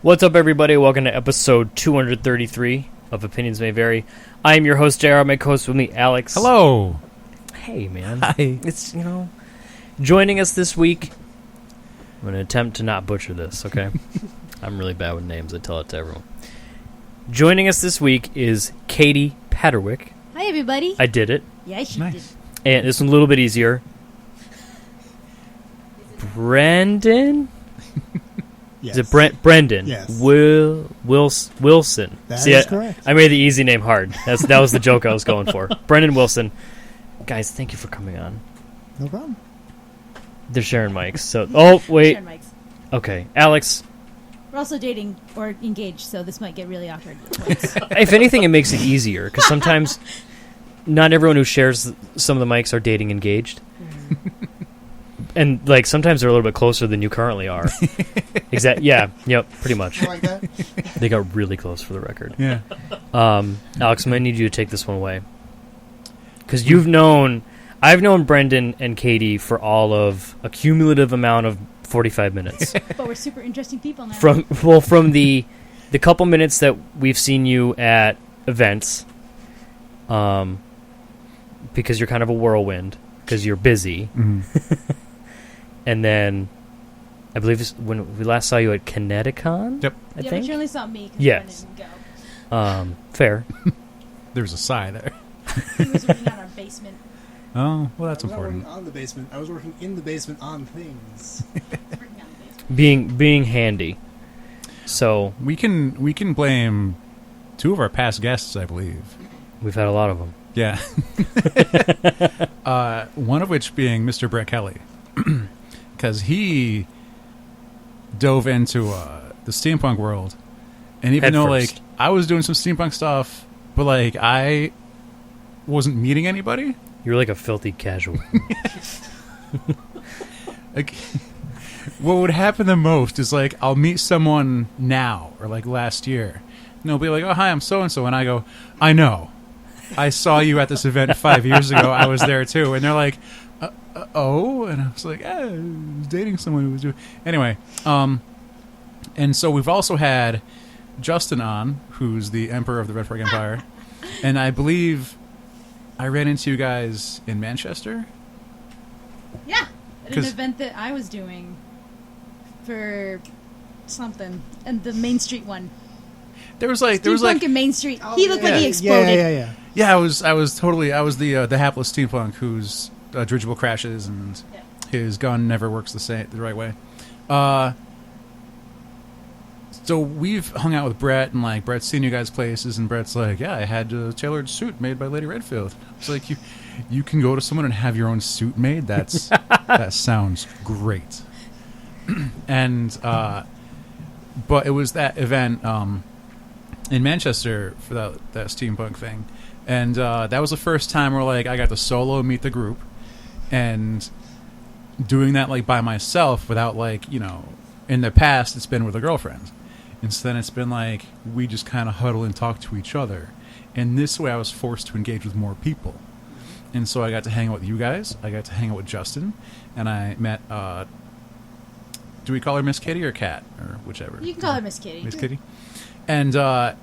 What's up, everybody? Welcome to episode 233 of Opinions May Vary. I am your host, JR. My co-host with me, Alex. Hello. Hey, man. Hi. It's, joining us this week. I'm going to attempt to not butcher this, okay? I'm really bad with names. I tell it to everyone. Joining us this week is Katie Patterwick. Hi, everybody. I did it. Yes, Nice. you did. And this one's a little bit easier. Brandon? Yes. Is it Brendan? Yes. Wilson. That is correct. I made the easy name hard. That was the joke I was going for. Brendan Wilson. Guys, thank you for coming on. No problem. They're sharing mics. So, oh wait. Sharon Mikes. Okay, Alex. We're also dating or engaged, so this might get really awkward. If anything, it makes it easier because sometimes not everyone who shares some of the mics are dating engaged. And, sometimes they're a little bit closer than you currently are. Yeah. Yep, pretty much. You like that? They got really close for the record. Yeah. Alex, I'm going to need you to take this one away. Because I've known Brendan and Katie for all of a cumulative amount of 45 minutes. But we're super interesting people now. From the couple minutes that we've seen you at events, because you're kind of a whirlwind, because you're busy. Mm-hmm. And then, I believe when we last saw you at Kineticon? Yep. But think? you only saw me because Yes. Brendan didn't go. Fair. There's a sigh there. He was working on our basement. Oh, well, that's I was not important. working on the basement. I was working in the basement on things. Working on the basement. Being handy. So, We can blame two of our past guests, I believe. we've had a lot of them. Yeah. One of which being Mr. Brett Kelley. Because he dove into the steampunk world. And even Head though, first. I was doing some steampunk stuff, but, I wasn't meeting anybody. You're like a filthy casual. What would happen the most is, I'll meet someone now, or, last year. And they'll be like, oh, hi, I'm so-and-so. And I go, I know. I saw you at this event 5 years ago. I was there, too. And they're like, oh? And I was like, I was dating someone who was doing... Anyway, and so we've also had Justin on, who's the Emperor of the Red Flag Empire. And I believe I ran into you guys in Manchester. Yeah, at an 'Cause- event that I was doing for something, and the Main Street one. There was Steampunk in Main Street. He looked like he exploded. Yeah. Yeah, I was the hapless steampunk whose dirigible crashes and Yeah. his gun never works the right way. So we've hung out with Brett, and Brett's seen you guys places, and Brett's like, yeah, I had a tailored suit made by Lady Redfield. It's like you can go to someone and have your own suit made. That sounds great. And but it was that event in Manchester for that steampunk thing, and that was the first time where I got to solo meet the group, and doing that by myself without in the past it's been with a girlfriend, and so then it's been we just kind of huddle and talk to each other, and this way I was forced to engage with more people, and so I got to hang out with you guys, I got to hang out with Justin, and I met do we call her Miss Kitty or Kat or whichever? You can call her Miss Kitty. Miss Kitty. And I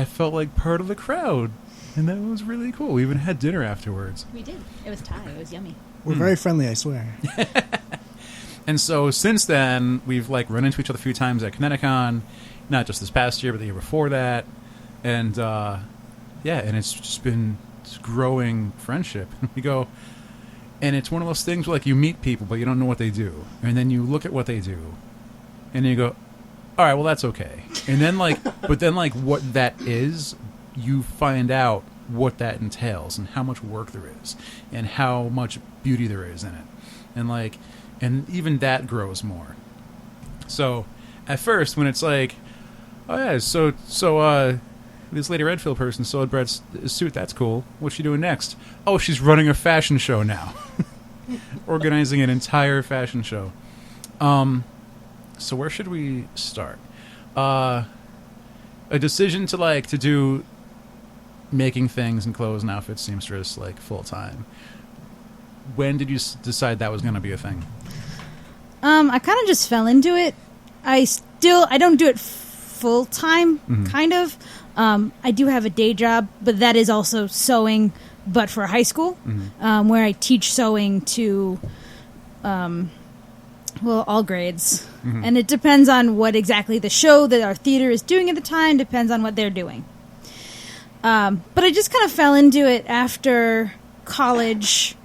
felt part of the crowd, and that was really cool. We even had dinner afterwards. We did. It was Thai. It was yummy. We're very friendly, I swear. And so since then, we've run into each other a few times at Kineticon, not just this past year, but the year before that. And and it's just been this growing friendship. We go, and it's one of those things where you meet people, but you don't know what they do, and then you look at what they do, and you go, all right, well, that's okay. And then, but then, what that is, you find out what that entails and how much work there is and how much beauty there is in it. And, and even that grows more. So, at first, when it's oh, yeah, so this Lady Redfield person sewed Brett's suit, that's cool. What's she doing next? Oh, she's running a fashion show now. Organizing an entire fashion show. So where should we start? A decision to do making things and clothes and outfits seamstress full time. When did you decide that was going to be a thing? I kind of just fell into it. I I don't do it full time, kind of. I do have a day job, but that is also sewing, but for high school, where I teach sewing to, all grades. And it depends on what exactly the show that our theater is doing at the time, depends on what they're doing. But I just kind of fell into it after college.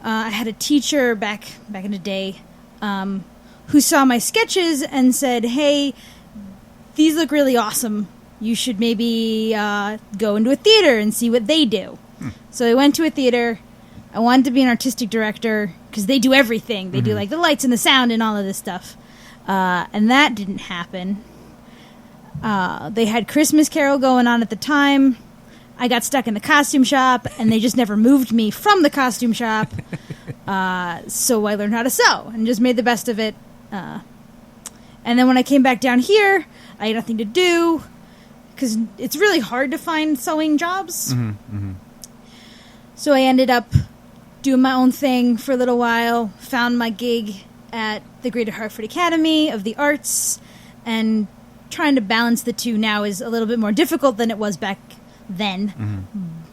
I had a teacher back in the day who saw my sketches and said, hey, these look really awesome. You should maybe go into a theater and see what they do. So I went to a theater. I wanted to be an artistic director because they do everything. They do like the lights and the sound and all of this stuff. And that didn't happen. They had Christmas Carol going on at the time. I got stuck in the costume shop, and they just never moved me from the costume shop. So I learned how to sew and just made the best of it. And then when I came back down here, I had nothing to do because it's really hard to find sewing jobs. So I ended up doing my own thing for a little while, found my gig at the Greater Hartford Academy of the Arts, and trying to balance the two now is a little bit more difficult than it was back then.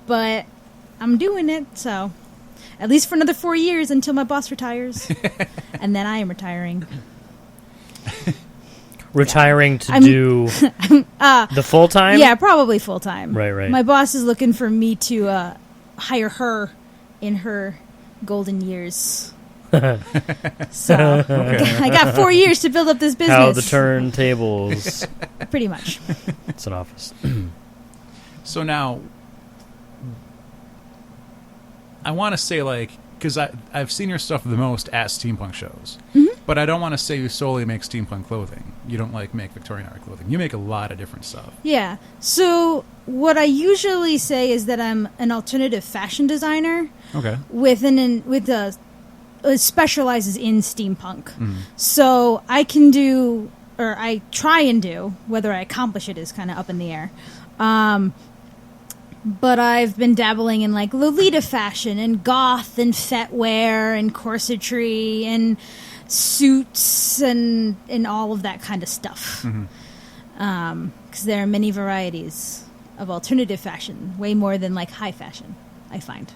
But I'm doing it, so at least for another 4 years until my boss retires. And then I am retiring. Retiring to do the full time? Yeah, probably full time. Right. My boss is looking for me to hire her in her golden years. So I got 4 years to build up this business. How the turntables. Pretty much. It's an office. So now, I want to say, like, because I've seen your stuff the most at steampunk shows, but I don't want to say you solely make steampunk clothing. You don't, like, make Victorian era clothing. You make a lot of different stuff. Yeah. So what I usually say is that I'm an alternative fashion designer. Okay. Specializes in steampunk. So I can do, or I try and do, whether I accomplish it is kind of up in the air. But I've been dabbling in like Lolita fashion and goth and fetwear and corsetry and suits and all of that kind of stuff. Because there are many varieties of alternative fashion, way more than like high fashion, I find.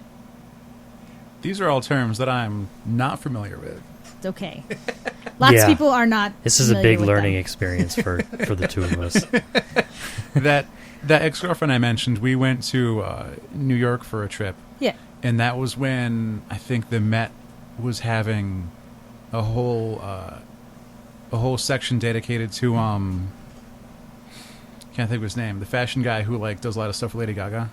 These are all terms that I'm not familiar with. It's okay. Lots of people are not. This is a big learning them. experience for the two of us. That ex-girlfriend I mentioned, we went to New York for a trip. Yeah. And that was when I think the Met was having a whole section dedicated to can't think of his name, the fashion guy who like does a lot of stuff for Lady Gaga.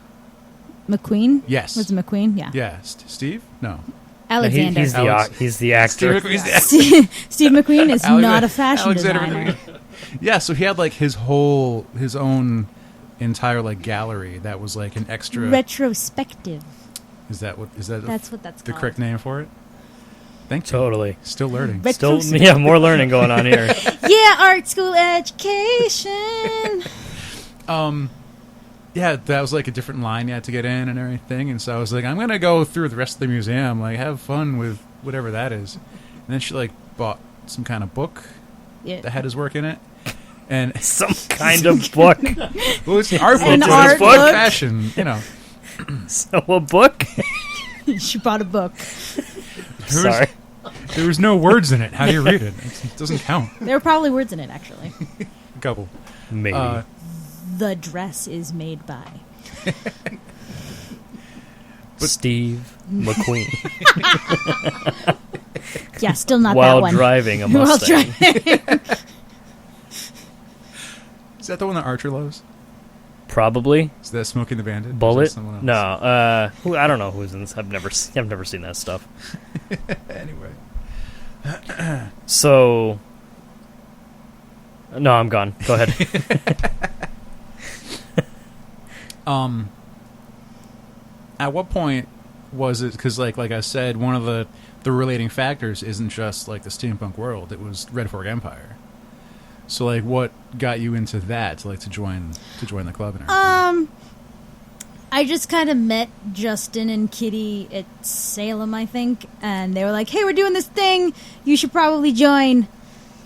McQueen? Yes. Was it McQueen? Yeah. Yeah. Steve? No. Alexander. He's the actor. Steve McQueen is not a fashion designer. McQueen. Yeah, so he had like his own entire like gallery that was like an extra retrospective. That's what that's the called. correct name for it? Thank you. Totally. Still learning. Still, more learning going on here. Yeah, art school education. Yeah, that was like a different line you had to get in and everything, and so I was like, I'm gonna go through the rest of the museum, like have fun with whatever that is. And then she like bought some kind of book that had his work in it, and some kind of book. Well, it's an art book, An but art it's book? fashion, you know. So a book? She bought a book. Sorry. There was no words in it. How do you read it? It doesn't count. There were probably words in it, actually. A couple. Maybe. The dress is made by Steve McQueen. Yeah, still not While that one. driving a While Mustang. Is that the one that Archer loves? Probably. Is that Smoking the Bandit? Or is Bullet? that someone else? No. I don't know who's in this. I've never seen that stuff. Anyway. So. No, I'm gone. Go ahead. At what point was it? Because like I said, one of the relating factors isn't just like the steampunk world. It was Red Fork Empire. So like, what got you into that to join the club and everything? I just kind of met Justin and Kitty at Salem, I think, and they were like, "Hey, we're doing this thing. You should probably join."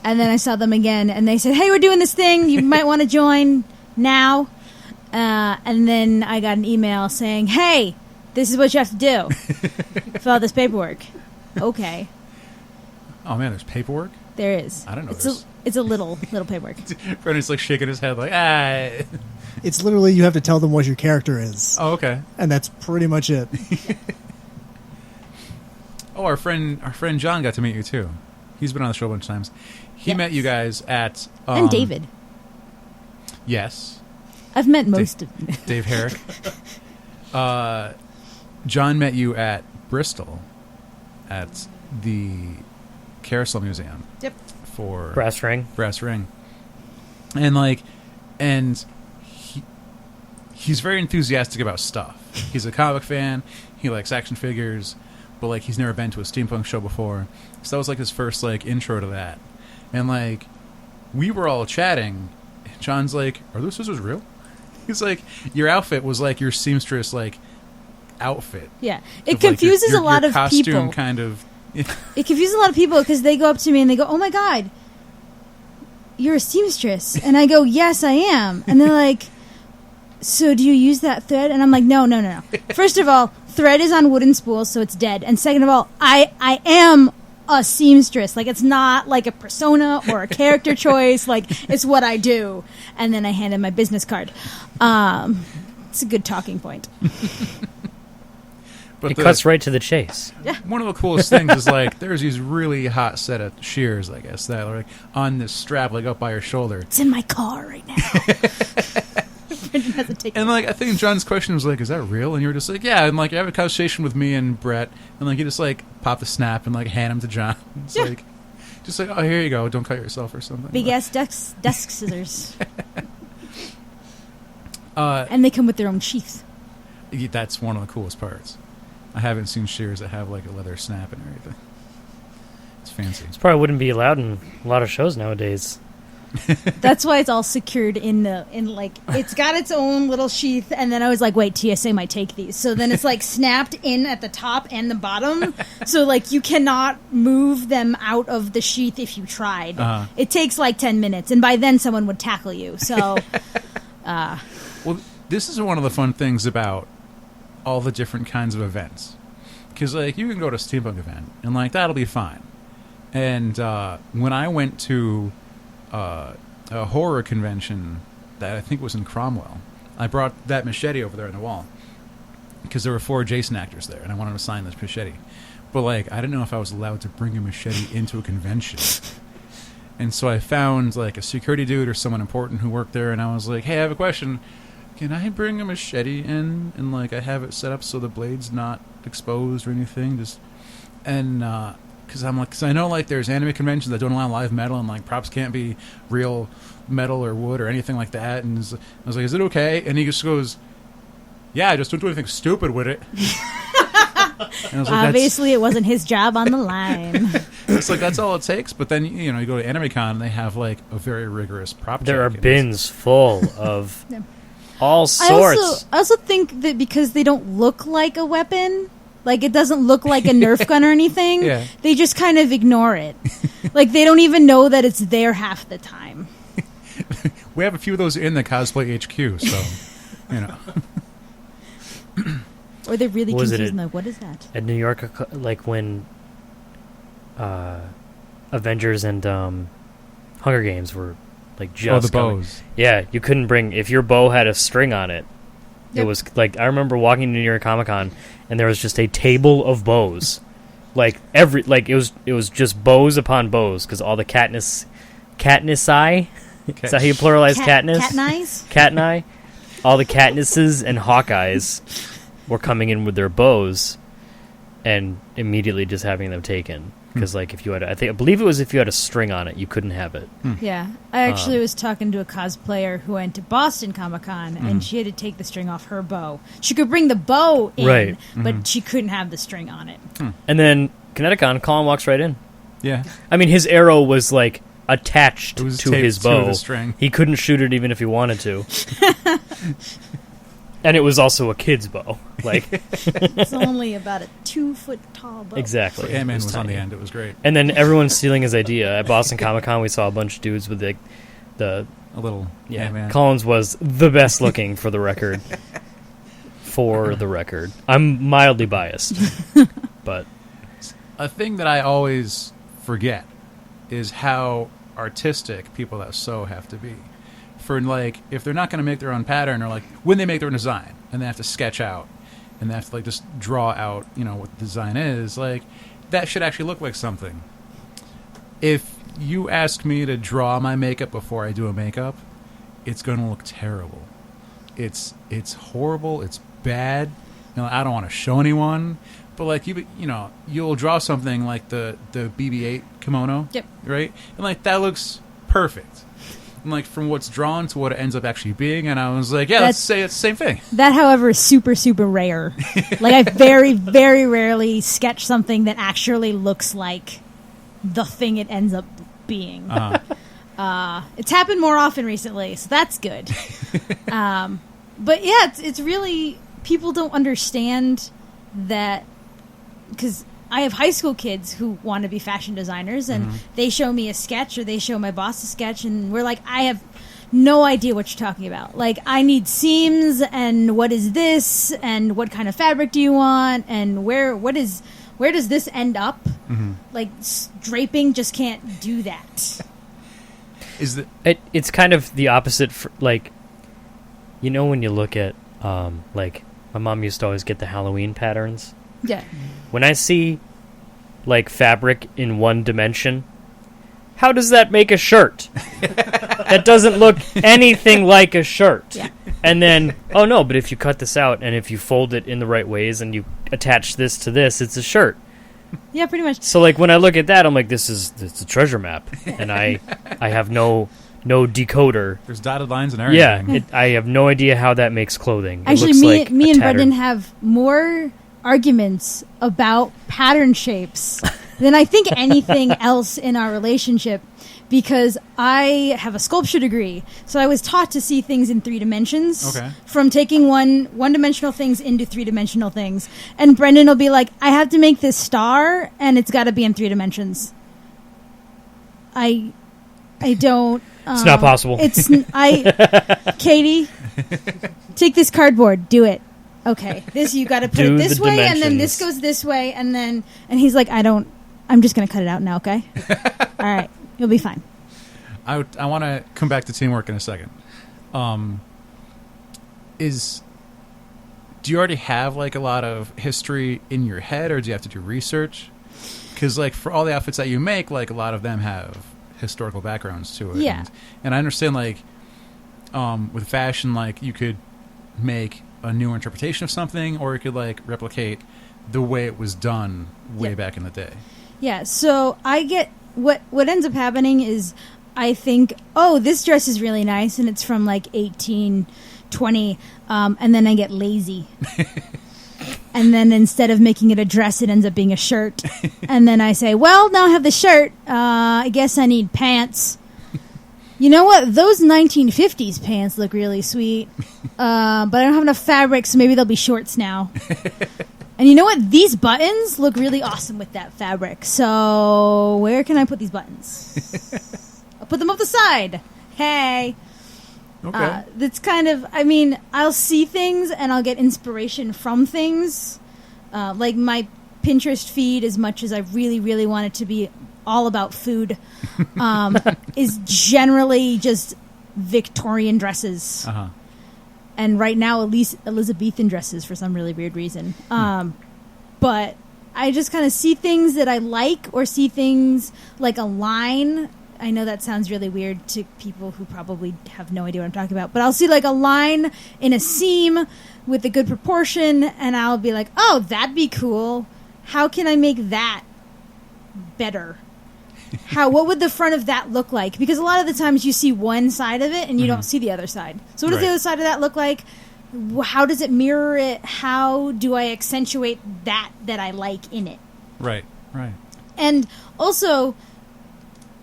And then I saw them again, and they said, "Hey, we're doing this thing. You might want to join now." And then I got an email saying, "Hey, this is what you have to do. Fill out this paperwork." Okay. Oh man, there's paperwork. There is. I don't know this. It's a little paperwork. Brendan's like shaking his head like, ah. It's literally you have to tell them what your character is. Oh, okay. And that's pretty much it. Oh, our friend John got to meet you too. He's been on the show a bunch of times. He met you guys at And David. Yes. I've met most of them. Dave Herrick. John met you at Bristol at the Carousel Museum. Yep. For Brass ring. And he's very enthusiastic about stuff. He's a comic fan. He likes action figures, but like he's never been to a steampunk show before. So that was like his first like intro to that. And like we were all chatting. John's like, "Are those scissors real?" He's like, "Your outfit was like your seamstress like outfit." Yeah. It confuses a lot your of costume people. Kind of. It confuses a lot of people because they go up to me and they go, "Oh my God, you're a seamstress." And I go, "Yes, I am." And they're like, "So do you use that thread?" And I'm like, No. First of all, thread is on wooden spools, so it's dead. And second of all, I am a seamstress. Like, it's not like a persona or a character choice. Like, it's what I do. And then I hand him my business card. It's a good talking point. But It cuts right to the chase. One of the coolest things is like there's these really hot set of shears, I guess, that are like on this strap, like up by your shoulder. It's in my car right now. Brendan hasn't taken And like I think John's question was like, "Is that real?" And you were just like, "Yeah." And like you have a conversation with me and Brett, and like you just like pop the snap and like hand him to John. It's like, just like, "Oh, here you go. Don't cut yourself or something." big ass desk scissors. Uh, And they come with their own sheath. That's one of the coolest parts. I haven't seen shears that have like a leather snap and everything. It's fancy. This probably wouldn't be allowed in a lot of shows nowadays. That's why it's all secured in like it's got its own little sheath. And then I was like, wait, TSA might take these. So then it's like snapped in at the top and the bottom. So like you cannot move them out of the sheath if you tried. Uh-huh. It takes like 10 minutes, and by then someone would tackle you. So Well, this is one of the fun things about all the different kinds of events, because like you can go to a steampunk event and like that'll be fine. And when I went to a horror convention that I think was in Cromwell, I brought that machete over there on the wall because there were 4 Jason actors there, and I wanted to sign this machete. But like I didn't know if I was allowed to bring a machete into a convention. And so I found like a security dude or someone important who worked there, and I was like, "Hey, I have a question. Can I bring a machete in and like I have it set up so the blade's not exposed or anything?" Because I know like there's anime conventions that don't allow live metal, and like props can't be real metal or wood or anything like that. And I was like, "Is it okay?" And he just goes, "Yeah, just don't do anything stupid with it." And I was like, obviously it wasn't his job on the line. it's like that's all it takes. But then you know you go to AnimeCon and they have like a very rigorous prop. There are check, and bins full of Yeah. all sorts. I also think that because they don't look like a weapon, like it doesn't look like a Nerf gun or anything, Yeah. they just kind of ignore it. Like they don't even know that it's there half the time. We have a few of those in the Cosplay HQ, so you know. Or they're really Was it confused and like, what is that? At New York, like when Avengers and Hunger Games were like just the coming. bows. Yeah, you couldn't bring if your bow had a string on it. Yep. It was like I remember walking to New York Comic Con and there was just a table of bows, like it was just bows upon bows because all the Katniss eye. Is that how you pluralize Katniss? Katniss? Katniss. All the Katnisses and Hawkeyes were coming in with their bows and immediately just having them taken. Because, like, if you had, I believe it was if you had a string on it, you couldn't have it. Yeah. I actually was talking to a cosplayer who went to Boston Comic Con, and she had to take the string off her bow. She could bring the bow in, Right. but she couldn't have the string on it. And then, Kineticon, Colin walks right in. Yeah. I mean, his arrow was, like, attached It was to taped his to bow. the string. He couldn't shoot it even if he wanted to. And it was also a kid's bow. Like It's only about a 2-foot tall bow. exactly. Ant-Man It was on the tiny. end. It was great. And then everyone's stealing his idea. At Boston Comic Con, we saw a bunch of dudes with the A little Ant-Man. Collins was the best looking for the record. For the record. I'm mildly biased. But A thing that I always forget is how artistic people that sew have to be. For like, if they're not going to make their own pattern, or like when they make their own design and they have to sketch out and they have to like just draw out, what the design is, like that should actually look like something. If you ask me to draw my makeup before I do a makeup, it's going to look terrible. It's horrible. It's bad. I don't want to show anyone. But like you'll draw something like the BB-8 kimono, Yep. right? And like that looks perfect. And like from what's drawn to what it ends up actually being, and I was like, yeah, let's say it's the same thing. That, however, is super, super rare. Like, I very, very rarely sketch something that actually looks like the thing it ends up being. It's happened more often recently, so that's good. But yeah, it's really, people don't understand that, because I have high school kids who want to be fashion designers, and they show me a sketch, or they show my boss a sketch, and we're like, I have no idea what you're talking about. Like, I need seams, and what is this, and what kind of fabric do you want, and where does this end up? Like, draping just can't do that. it's kind of the opposite. For, like, when you look at like my mom used to always get the Halloween patterns. Yeah. When I see, like, fabric in one dimension, how does that make a shirt? That doesn't look anything like a shirt. Yeah. And then, oh no, but if you cut this out and if you fold it in the right ways and you attach this to this, it's a shirt. Yeah, pretty much. So, like, when I look at that, I'm like, it's a treasure map. And I have no decoder. There's dotted lines and everything. Yeah, I have no idea how that makes clothing. It Actually, looks me, like me a and tattered- Brendan have more arguments about pattern shapes than I think anything else in our relationship, because I have a sculpture degree, so I was taught to see things in 3 dimensions. Okay. From taking one-dimensional things into 3-dimensional things. And Brendan will be like, I have to make this star, and it's got to be in 3 dimensions. I don't... It's not possible. Katie, take this cardboard. Do it. Okay, this you got to put Do it this the way, and then this dimensions. goes this way, and he's like, I'm just gonna cut it out now. Okay, all right, you'll be fine. I want to come back to teamwork in a second. Do you already have like a lot of history in your head, or do you have to do research? Because like for all the outfits that you make, like a lot of them have historical backgrounds to it. Yeah. And I understand like with fashion, like you could make a new interpretation of something, or you could like replicate the way it was done way back in the day. Yeah. So I get what ends up happening is I think, oh, this dress is really nice, and it's from like 1820, and then I get lazy. And then instead of making it a dress, it ends up being a shirt. And then I say, well, now I have the shirt. I guess I need pants. You know what? Those 1950s pants look really sweet. But I don't have enough fabric, so maybe they'll be shorts now. And you know what? These buttons look really awesome with that fabric. So where can I put these buttons? I'll put them up the side. Hey. Okay. That's kind of, I mean, I'll see things and I'll get inspiration from things. Like my Pinterest feed, as much as I really, really want it to be all about food, is generally just Victorian dresses. Uh-huh. And right now, at least Elizabethan dresses for some really weird reason. But I just kind of see things that I like, or see things like a line. I know that sounds really weird to people who probably have no idea what I'm talking about, but I'll see like a line in a seam with a good proportion, and I'll be like, oh, that'd be cool. How can I make that better? What would the front of that look like? Because a lot of the times you see one side of it and you don't see the other side. So what does the other side of that look like? How does it mirror it? How do I accentuate that I like in it? Right. And also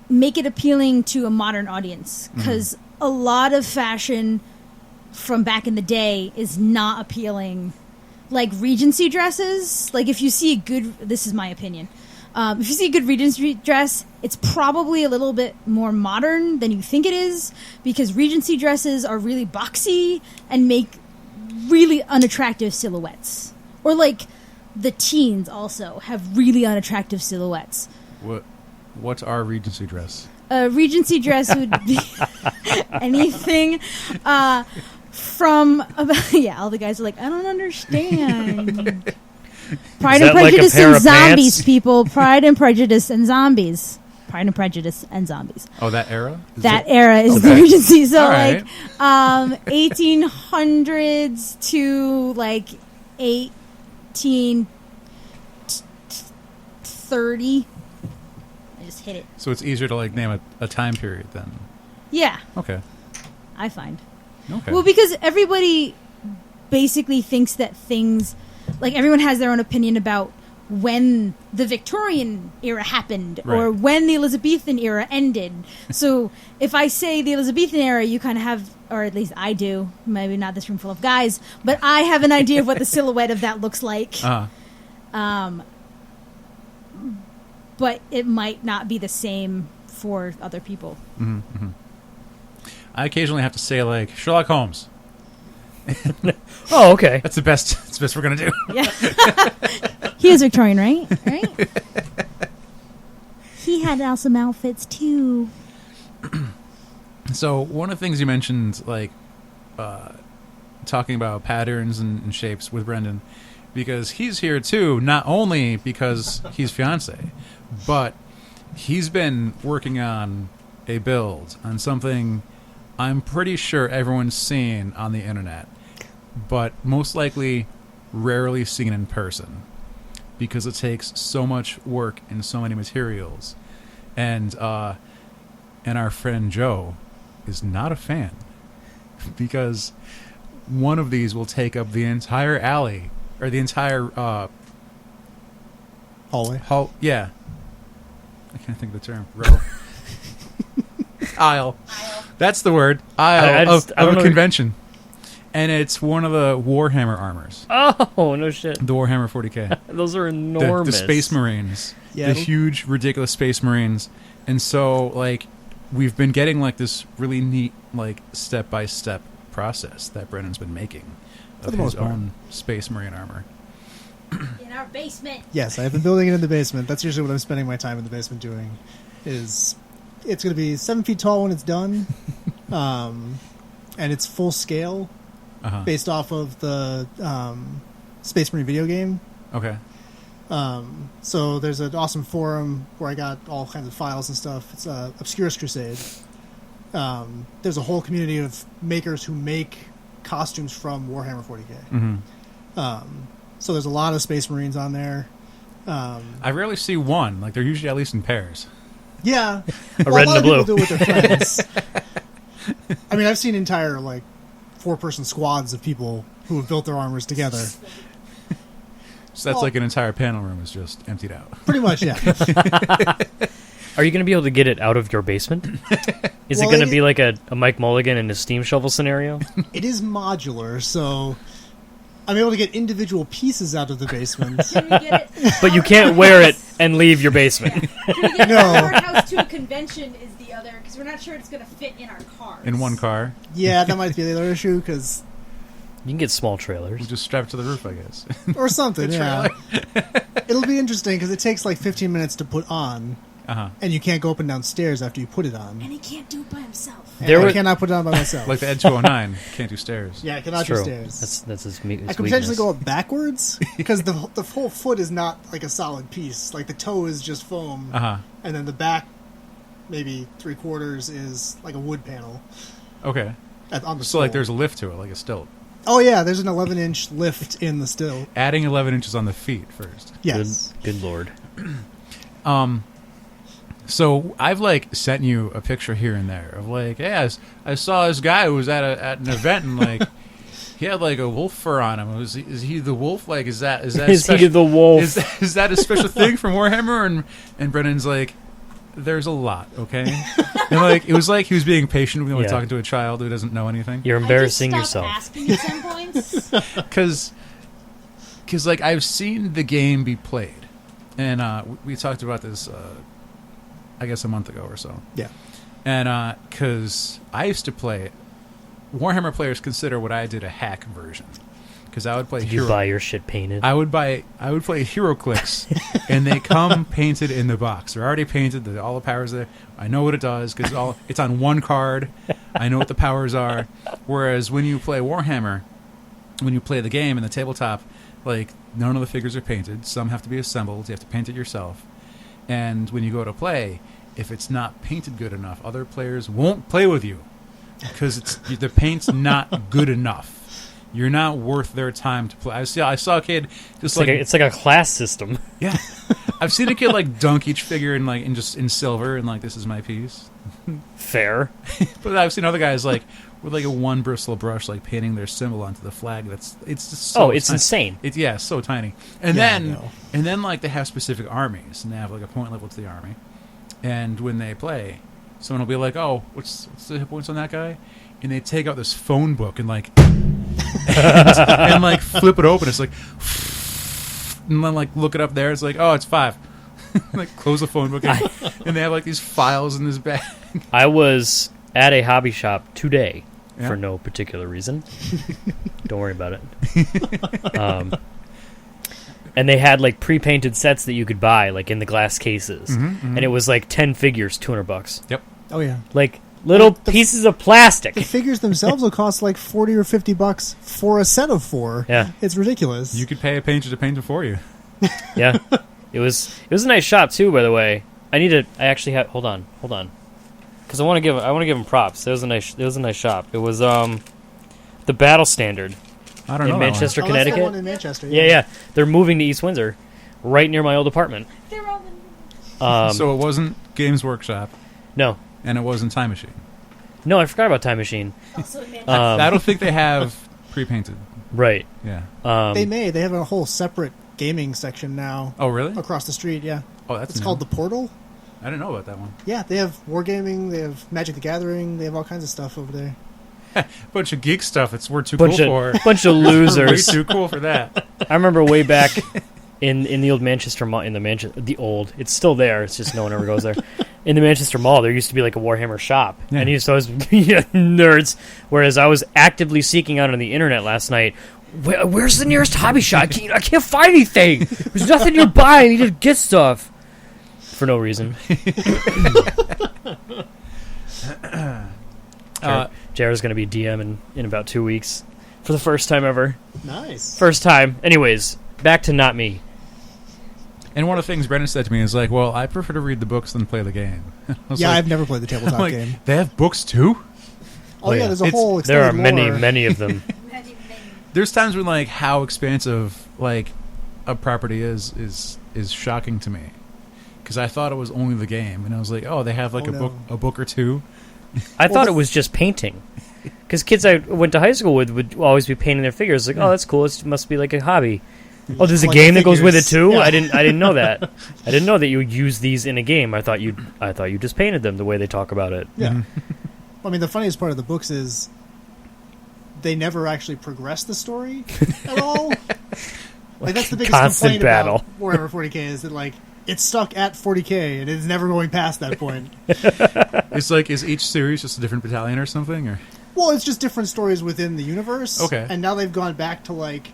make it appealing to a modern audience, because a lot of fashion from back in the day is not appealing. Like Regency dresses, like if you see a good, this is my opinion, if you see a good Regency dress, it's probably a little bit more modern than you think it is, because Regency dresses are really boxy and make really unattractive silhouettes. Or like the teens also have really unattractive silhouettes. What's our Regency dress? A Regency dress would be anything from about, yeah, all the guys are like, I don't understand. Pride and like Prejudice a pair and of zombies, pants? Pride and Prejudice and zombies. Pride and Prejudice and zombies. Oh, that era? Era is the Okay. Regency. So All right. like 1800s to like 1830. I just hit it. So it's easier to like name a time period then. Yeah, Okay. I find. Okay. Well, because everybody basically thinks that things, like everyone has their own opinion about when the Victorian era happened or Right. when the Elizabethan era ended. So if I say the Elizabethan era, you kind of have, or at least I do, maybe not this room full of guys, but I have an idea of what the silhouette of that looks like. But it might not be the same for other people. I occasionally have to say like Sherlock Holmes. Oh, okay. That's the best. That's the best we're gonna do. Yeah. He is Victorian, right? Right? He had awesome outfits too. So one of the things you mentioned, like talking about patterns and shapes with Brendan, because he's here too. Not only because he's fiance, but he's been working on a build on something I'm pretty sure everyone's seen on the internet, but most likely rarely seen in person, because it takes so much work and so many materials. And our friend Joe is not a fan, because one of these will take up the entire alley, or the entire Hallway. yeah. I can't think of the term. Row. Aisle. That's the word. Aisle I don't of a know. convention. And it's one of the Warhammer armors. Oh, no shit. The Warhammer 40K. Those are the enormous. Space Marines. Yeah, The it'll- huge, ridiculous Space Marines. And so, like, we've been getting, like, this really neat, like, step-by-step process that Brennan's been making For of the his most part. own Space Marine armor. In our basement. Yes, I've been building it in the basement. That's usually what I'm spending my time in the basement doing. It's going to be 7 feet tall when it's done, and it's full scale, Uh-huh. based off of the Space Marine video game. Okay. So there's an awesome forum where I got all kinds of files and stuff. It's Obscurus Crusade. There's a whole community of makers who make costumes from Warhammer 40K. Mm-hmm. So there's a lot of Space Marines on there. I rarely see one. Like, they're usually at least in pairs. Yeah, A red and a blue. lot of people do it with their friends. I mean, I've seen entire 4-person squads of people who have built their armors together. So that's Well- like an entire panel room is just emptied out. Pretty much, yeah. Are you going to be able to get it out of your basement? Is Well, it going to it- be like a Mike Mulligan and a steam shovel scenario? It is modular, so I'm able to get individual pieces out of the basement. Can we get it? But you can't wear it and leave your basement. Can we get No. our house to a convention is the other, because we're not sure it's going to fit in our cars. In one car. Yeah, that might be the other issue, because You can get small We'll trailers. just strap it to the roof, I guess. or something. The Yeah, it'll be interesting because it takes like 15 minutes to put on, Uh-huh. and you can't go up and down stairs after you put it on. And he can't do it by himself. And There I were- cannot put it on by myself. Like the Ed 209. Can't do stairs. Yeah, I cannot It's do true. stairs. That's his I could weakness. potentially go up backwards because the whole foot is not like a solid piece. Like the toe is just foam, Uh-huh. and then the back, maybe 3/4 is like a wood panel. Okay. On the So, like, skull. there's a lift to it, like a stilt. Oh yeah, there's an 11-inch lift in the still. Adding 11 inches on the feet first. Yes. Good lord. So I've like sent you a picture here and there of like, hey, I saw this guy who was at an event and like he had like a wolf fur on him. Is he the wolf? Like, is that Is special, he the wolf? Is that a special thing from Warhammer? And Brennan's like, There's a lot, okay? And like it was like he was being patient with me, like Yeah. talking to a child who doesn't know anything. You're embarrassing I just stopped yourself. asking at some points. Because like I've seen the game be played, and we talked about this, I guess a month ago or so. Yeah. And because I used to play, Warhammer players consider what I did a hack version. Because I would play Did you buy your shit painted? I would play HeroClix, and they come painted in the box. They're already painted. All the powers there. I know what it does because it's on one card. I know what the powers are. Whereas when you play Warhammer, when you play the game in the tabletop, like none of the figures are painted. Some have to be assembled. You have to paint it yourself. And when you go to play, if it's not painted good enough, other players won't play with you because the paint's not good enough. You're not worth their time to play. I saw a kid just it's like a class system. yeah. I've seen a kid like dunk each figure in silver and like this is my piece. Fair. But I've seen other guys like with like a one bristle brush like painting their symbol onto the flag. It's just so It's tiny. insane. It's so tiny. And Yeah, I know. then like they have specific armies and they have like a point level to the army. And when they play, someone will be like, "Oh, what's the hit points on that guy?" And they take out this phone book and like and like flip it open. It's like and then like look it up there. It's like, oh, it's 5. Like close the phone book and they have like these files in this bag. I was at a hobby shop today Yeah. for no particular reason. Don't worry about it. And they had like pre-painted sets that you could buy like in the glass cases. And it was like 10 figures, $200. Yep. Oh yeah. Like little pieces of plastic. The figures themselves will cost like $40 or $50 for a set of 4. Yeah. It's ridiculous. You could pay a painter to paint it for you. Yeah. It was a nice shop too, by the way. I actually had hold on. Cuz I want to give him props. It was a nice shop. It was the Battle Standard I don't in know. Manchester, Oh, that's the Connecticut. one in Manchester. Yeah. They're moving to East Windsor, right near my old apartment. They're all So it wasn't Games Workshop No, and it wasn't Time Machine. I forgot about Time Machine. also in Manchester. I don't think they have pre-painted. Right. Yeah. They have a whole separate gaming section now Oh, really? across the street. Yeah. Oh, that's It's new. called the Portal. I didn't know about that one. Yeah, they have wargaming, they have Magic the Gathering, they have all kinds of stuff over there. Bunch of geek stuff. We're too cool for. Bunch of We're way losers. too cool for that. I remember way back in the old Manchester Mall, it's still there. It's just no one ever goes there. In the Manchester Mall, there used to be like a Warhammer shop, Yeah. and you used to always be nerds. Whereas I was actively seeking out on the internet last night. Where's the nearest hobby shop? I can't find anything. There's nothing nearby. I need to get stuff for no reason. Jared's going to be DM in about 2 weeks for the first time ever. Nice. First time. Anyways, back to not me. And one of the things Brendan said to me is like, "Well, I prefer to read the books than play the game." Yeah, I've never played the tabletop like, game. they have books too. Oh yeah, there's a whole There are extended lore. many of them. There's times when like how expansive like a property is shocking to me because I thought it was only the game, and I was like, "Oh, they have like a book or two." I thought it was just painting. Because kids I went to high school with would always be painting their figures. Like, oh, that's cool. It must be like a hobby. Oh, there's a Like game that goes with it figures. too. Yeah. I didn't know that. I didn't know that you would use these in a game. I thought you just painted them the way they talk about it. Yeah. I mean, the funniest part of the books is they never actually progress the story at all. Like that's the biggest Constant complaint battle. about Warhammer 40k is that like it's stuck at 40k and it's never going past that point. It's like, is each series just a different battalion or something? Or Well, it's just different stories within the universe. Okay. And now they've gone back to like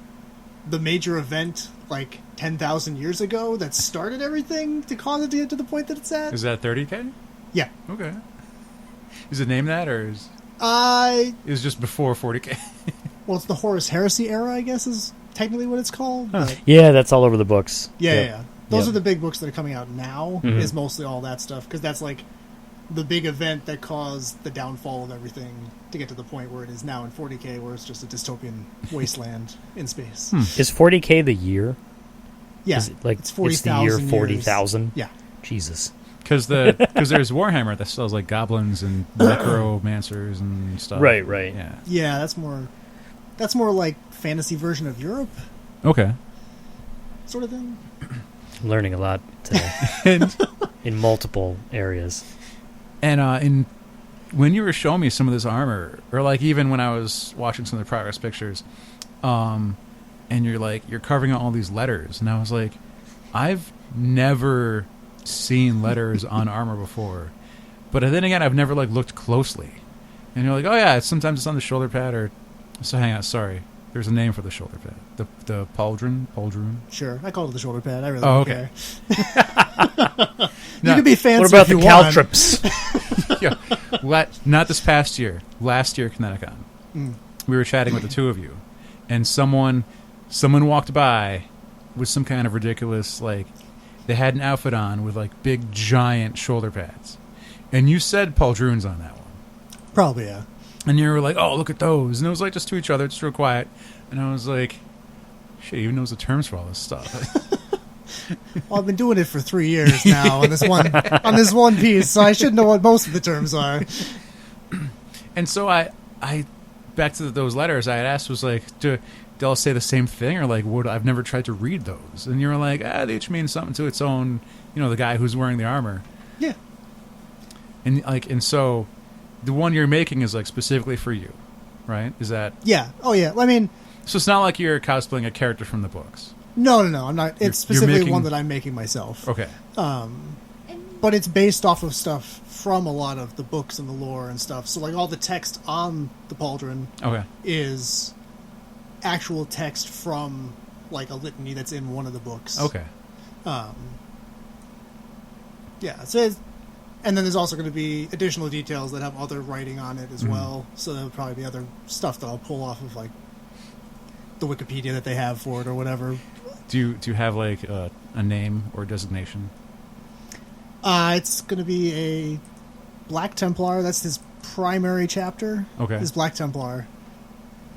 the major event like 10,000 years ago that started everything to cause it to get to the point that it's at. is that 30K? Yeah. Okay. Is it named that, or is it just before 40K? Well, it's the Horus Heresy era, I guess, is technically what it's called. But Yeah, that's all over the books. yeah. Those Yep. are the big books that are coming out now. Mhm. Is mostly all that stuff because that's like the big event that caused the downfall of everything to get to the point where it is now in 40k, where it's just a dystopian wasteland in space. Is 40K the year? Yeah, Is it like it's it's the year 40,000 40,000? Yeah. Jesus. Because there's Warhammer that sells like goblins and necromancers and stuff. Right. Yeah. Yeah, that's more like fantasy version of Europe Okay. sort of thing. I'm learning a lot today And in multiple areas. in when you were showing me some of this armor, or like even when I was watching some of the progress pictures, and you're carving out all these letters, and I was like, I've never seen letters on armor before, but then again, I've never like looked closely. And you're like, oh yeah, sometimes it's on the shoulder pad, or so. Hang on, sorry, there's a name for the shoulder pad, the pauldron. Sure, I call it the shoulder pad. I really Oh, don't okay. care. You No. can be fancy What about if the you want. caltrips? Yeah, not this past year. Last year, Connecticut. Mm. We were chatting with the two of you, and someone walked by with some kind of ridiculous, like, they had an outfit on with like big giant shoulder pads, and you said pauldrons on that one, Probably, yeah. and you were like, "Oh, look at those," and it was like just to each other, just real quiet, and I was like, "Shit, he even knows the terms for all this stuff." Well, I've been doing it for 3 years now on this one piece, so I should know what most of the terms are. And so I back to those letters I had asked was like, do they all say the same thing, or like, I've never tried to read those, and you were like, they each mean something to its own, the guy who's wearing the armor. Yeah. And so the one you're making is like specifically for you, right? Is that Yeah. Oh, yeah. I mean, so? It's not like you're cosplaying a character from the books. no. I'm not. It's You're specifically making- one that I'm making myself. Okay. But it's based off of stuff from a lot of the books and the lore and stuff. So, like, all the text on the pauldron Okay. is actual text from, like, a litany that's in one of the books. Okay. Yeah. So, and then there's also going to be additional details that have other writing on it as well. So there would probably be other stuff that I'll pull off of, like, the Wikipedia that they have for it or whatever. Do you have like a name or designation? It's going to be a Black Templar. That's his primary chapter. Okay. His Black Templar.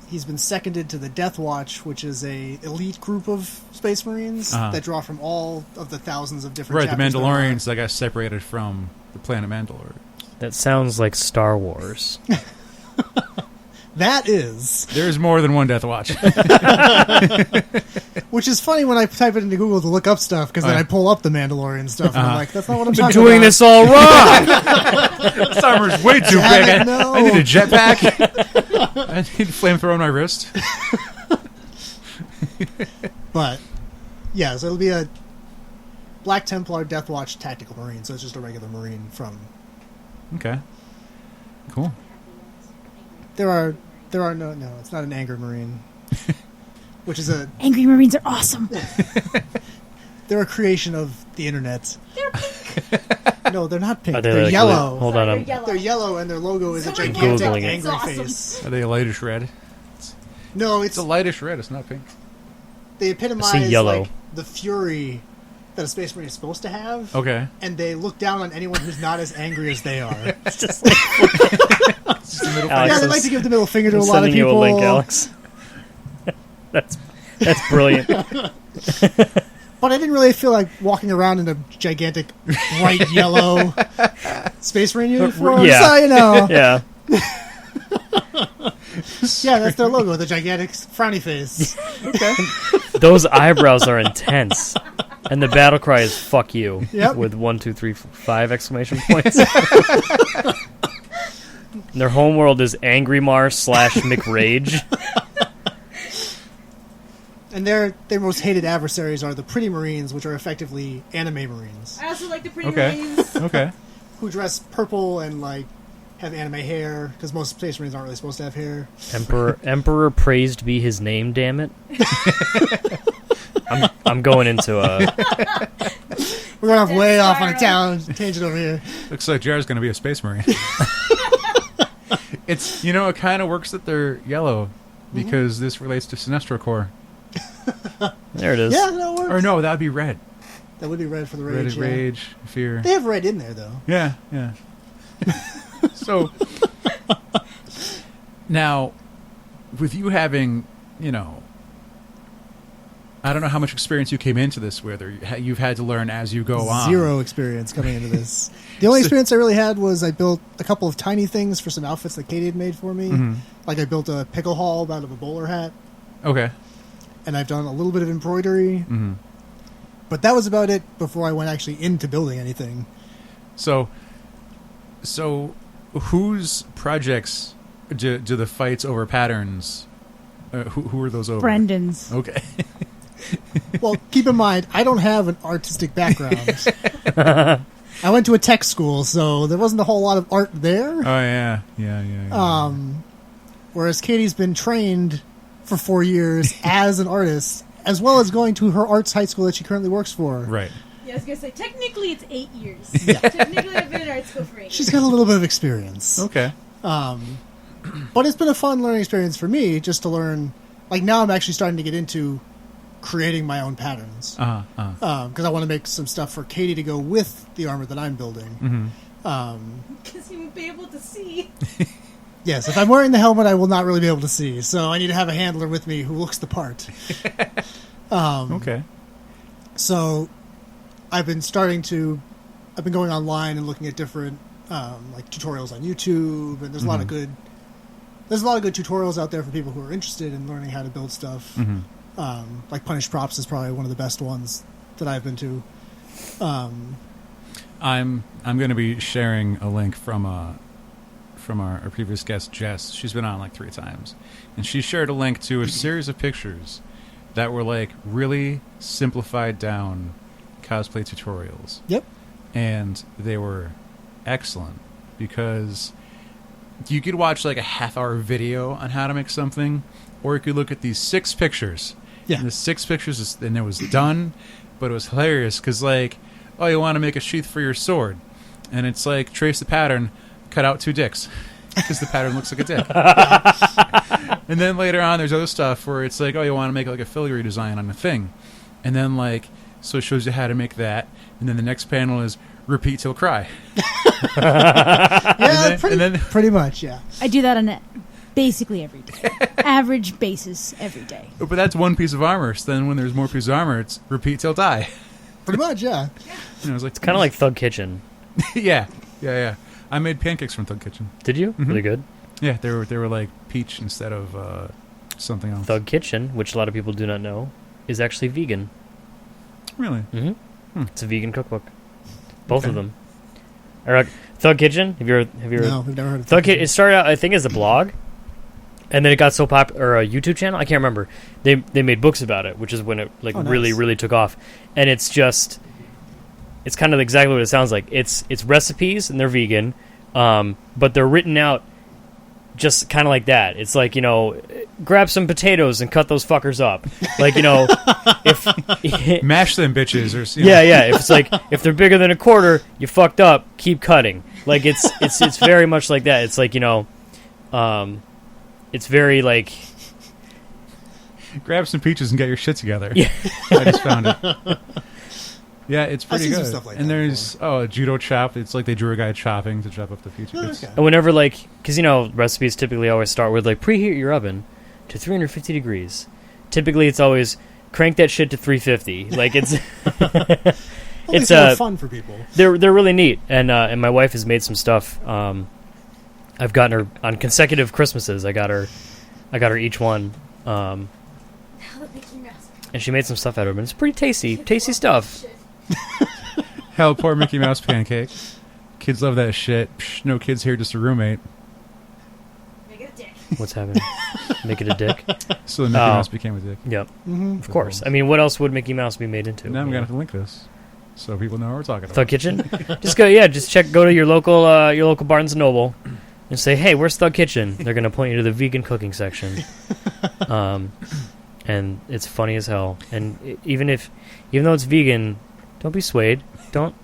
He's been seconded to the Death Watch, which is a elite group of Space Marines that draw from all of the thousands of different Right, the chapters that are- Mandalorians that got separated from the planet Mandalore. That sounds like Star Wars. That is. There's more than one Death Watch. Which is funny when I type it into Google to look up stuff, because then Oh, yeah. I pull up the Mandalorian stuff, and I'm like, that's not what I'm Been talking doing about. this all wrong. This armor's way too Damn big. it, no. I need a jetpack. I need a flamethrower on my wrist. But, yeah, so it'll be a Black Templar Death Watch Tactical Marine, so it's just a regular Marine from... Okay. Cool. There are no, it's not an Angry Marine. Which is Angry Marines are awesome. they're a creation of the internet. They're pink. No, they're not pink. Are they They're like yellow. Hold on, They're yellow, and their logo is a Someone gigantic Googling it. angry It's awesome. face. Are they a lightish red? No, It's a lightish red. It's not pink. they I epitomize see yellow. like the fury that a Space Marine is supposed to have. Okay. And they look down on anyone who's not as angry as they are. It's just like It's the middle Alex Yeah, they is- like to give the middle finger to I'm a lot of sending you people. a link, Alex. That's brilliant. But I didn't really feel like walking around in a gigantic bright yellow Space Marine uniform. Yeah. So, you know. Yeah. Yeah, that's their logo, the gigantic frowny face. Okay. Those eyebrows are intense. And the battle cry is "fuck you" Yep. with 1, 2, 3, 4, 5 exclamation points. And their homeworld is Angry Mar / McRage. And their most hated adversaries are the Pretty Marines, which are effectively anime Marines, I also like the pretty Okay. Marines. Okay. who dress purple and like have anime hair, because most Space Marines aren't really supposed to have hair. Emperor praised be his name. Damn it! I'm going into a. We're going off way That's off on a tangent over here. Looks like Jared's going to be a space marine. It's it kind of works that they're yellow because this relates to Sinestro Corps. There it is. Yeah, that works. Or no, that would be red. That would be red for the Red, rage. Yeah. rage, fear. They have red in there though. Yeah, yeah. So now, with you having, I don't know how much experience you came into this with, or you've had to learn as you go on. Zero experience coming into this. The only experience I really had was I built a couple of tiny things for some outfits that Katie had made for me. Mhm. Like I built a pickle haul out of a bowler hat, Okay. and I've done a little bit of embroidery. Mm-hmm. But that was about it before I went actually into building anything. So whose projects do the fights over patterns? Who are those over? Brendan's. Okay. Well, keep in mind, I don't have an artistic background. I went to a tech school, so there wasn't a whole lot of art there. Oh yeah. Whereas Katie's been trained for 4 years as an artist, as well as going to her arts high school that she currently works for. Right. Yeah, I was going to say, technically it's 8 years. Yeah. Technically I've been in art school for 8 years. She's got a little bit of experience. Okay. But it's been a fun learning experience for me just to learn. Like, now I'm actually starting to get into creating my own patterns. Because I want to make some stuff for Katie to go with the armor that I'm building. Because you won't be able to see. Yes, if I'm wearing the helmet, I will not really be able to see. So I need to have a handler with me who looks the part. Okay. So I've been going online and looking at different like tutorials on YouTube, and there's a lot of good tutorials out there for people who are interested in learning how to build stuff. Like Punished Props is probably one of the best ones that I've been to. I'm going to be sharing a link from our previous guest, Jess. She's been on like 3 times, and she shared a link to a series of pictures that were like really simplified down cosplay tutorials. Yep. And they were excellent because you could watch like a half-hour video on how to make something, or you could look at these 6 pictures. Yeah. And the 6 pictures, and it was done, but it was hilarious because, like, oh, you want to make a sheath for your sword, and it's like trace the pattern, cut out 2 dicks because the pattern looks like a dick. And then later on, there's other stuff where it's like, oh, you want to make like a filigree design on a thing, and then like so it shows you how to make that, and then the next panel is repeat till cry. Yeah, pretty much, yeah. I do that on basically every day. Average basis every day. But that's one piece of armor. So then when there's more pieces of armor, it's repeat till die. Pretty much, yeah. You know, It's kind of like Thug Kitchen. yeah. I made pancakes from Thug Kitchen. Did you? Really good. Yeah, they were like peach instead of something else. Thug Kitchen, which a lot of people do not know, is actually vegan. Really? It's a vegan cookbook. Both of them. Thug Kitchen. Have you heard? No, we've never heard of Thug Kitchen? It started out, I think, as a blog, and then it got so popular, or a YouTube channel. I can't remember. They made books about it, which is when it really took off. And it's just, it's kind of exactly what it sounds like. It's recipes, and they're vegan, but they're written out just kind of like that. It's like, grab some potatoes and cut those fuckers up. Like, if mash them bitches, or yeah. If it's like, if they're bigger than a quarter, you fucked up. Keep cutting. Like it's very much like that. It's like, it's very like, grab some peaches and get your shit together. Yeah. I just found it. Yeah, it's pretty I've seen good. some stuff like and that there's a judo chop. It's like they drew a guy chopping to chop up the peaches. Okay. and whenever because recipes typically always start with like preheat your oven to 350 degrees. Typically, it's always crank that shit to 350. Like it's It's more fun for people. They're really neat, and my wife has made some stuff. I've gotten her on consecutive Christmases. I got her each one, and she made some stuff out of it. It's pretty tasty stuff. Hell, poor Mickey Mouse pancake. Kids love that shit. Psh, no kids here, just a roommate. Make it a dick. What's happening? Make it a dick. So the Mickey Mouse became a dick. Yep, Mm-hmm. of course. I mean, what else would Mickey Mouse be made into? Now I'm gonna have to link this so people know what we're talking about. Thug Kitchen. Go to your local Barnes and Noble and say, hey, where's Thug Kitchen? They're gonna point you to the vegan cooking section. And it's funny as hell. And even though it's vegan, don't be swayed. Don't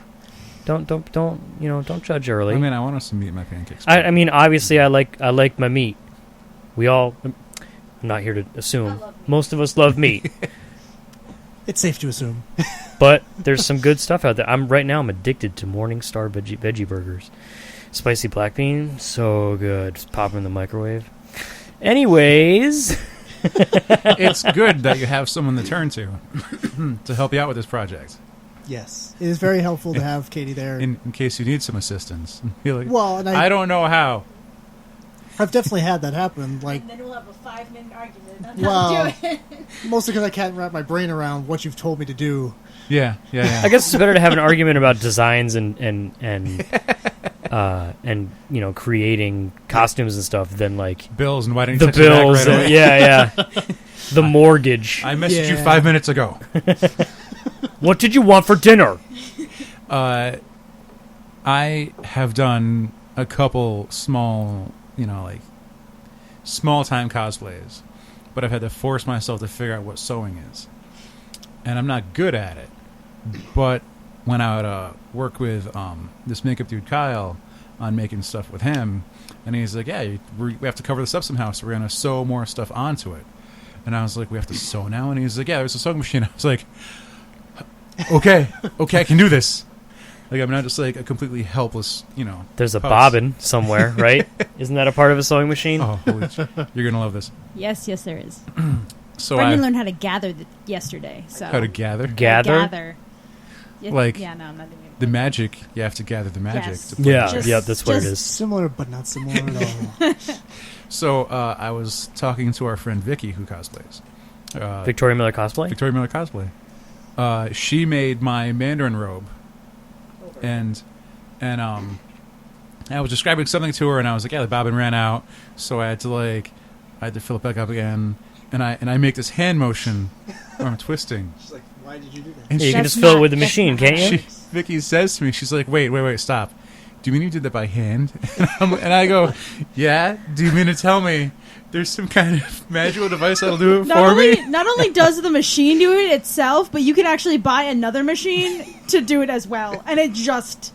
judge early. I mean, I want some meat in my pancakes. I mean, obviously, I like my meat. We all. I'm not here to assume. Most of us love meat, It's safe to assume. but there's some good stuff out there. I'm addicted to Morningstar veggie burgers. Spicy black bean, so good. Just pop them in the microwave. Anyways, It's good that you have someone to turn to help you out with this project. Yes, it is very helpful to have Katie there. In case you need some assistance. You're like, Well, and I don't know how. I've definitely had that happen. Like, And then we'll have a 5-minute argument on Wow. how to do it. mostly because I can't wrap my brain around what you've told me to do. Yeah. I guess it's better to have an argument about designs and creating costumes and stuff than like Bills, and why didn't the you text me back bills. right away? Yeah. The mortgage. I messaged you Yeah. 5 minutes ago. What did you want for dinner? I have done a couple small, small time cosplays, but I've had to force myself to figure out what sewing is, and I'm not good at it. But when I would work with this makeup dude Kyle on making stuff with him, and he's like, "Yeah, we have to cover this up somehow, so we're gonna sew more stuff onto it." And I was like, "We have to sew now?" And he's like, "Yeah, there's a sewing machine." I was like, "Okay, I can do this." Like, I'm not just like a completely helpless, There's a puss. bobbin somewhere, right? Isn't that a part of a sewing machine? Oh, you're gonna love this. Yes, there is. So Brendan learned how to gather yesterday. So how to gather Gather? Yeah, Like- yeah, no, I'm not doing it. the magic. You have to gather the magic. Yes. To put Yeah, it. Just- that's what it just- is. Similar, but not similar at all. So I was talking to our friend Vicky, who cosplays. Victoria Miller cosplay? Victoria Miller cosplay. She made my Mandarin robe, and I was describing something to her, and I was like, "Yeah, the bobbin ran out, so I had to fill it back up again." And I make this hand motion where I'm twisting, She's like, why did you do that? and Yeah, you can That's just fill it not- with the that's machine, not can't you? Vicky says to me, she's like, wait, stop. Do you mean you did that by hand? And I go, yeah. Do you mean to tell me there's some kind of magical device that'll do it for me? Not only does the machine do it itself, but you can actually buy another machine to do it as well, and it just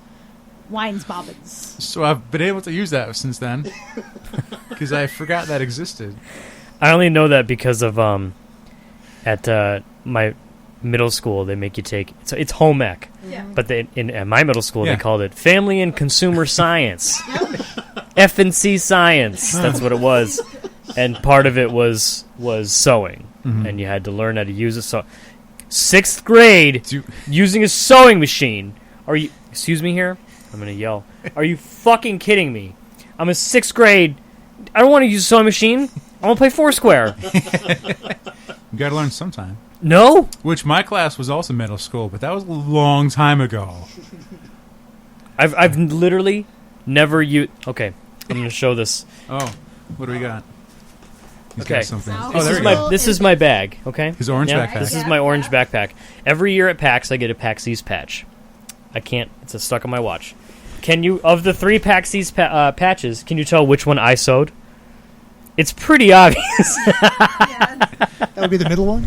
winds bobbins. So I've been able to use that since then because I forgot that existed. I only know that because of at my middle school they make you take it's home ec, Yeah. but at my middle school Yeah. they called it Family and Consumer Science, F&C Science. That's what it was, and part of it was sewing, and you had to learn how to use it. So, 6th grade using a sewing machine. Are you? Excuse me here. I'm gonna yell. Are you fucking kidding me? I'm in 6th grade. I don't want to use a sewing machine. I want to play Foursquare. You got to learn sometime. No. Which my class was also middle school, but that was a long time ago. I've literally never used. Okay, I'm gonna show this. Oh, what do we got? He's Okay. got something. This Oh, there we is go. This is my bag. Okay, His orange Yeah, backpack. This is my orange backpack. Every year at PAX, I get a PAX East patch. I can't. It's stuck on my watch. Can you, of the 3 PAX East patches, can you tell which one I sewed? It's pretty obvious. That would be the middle one?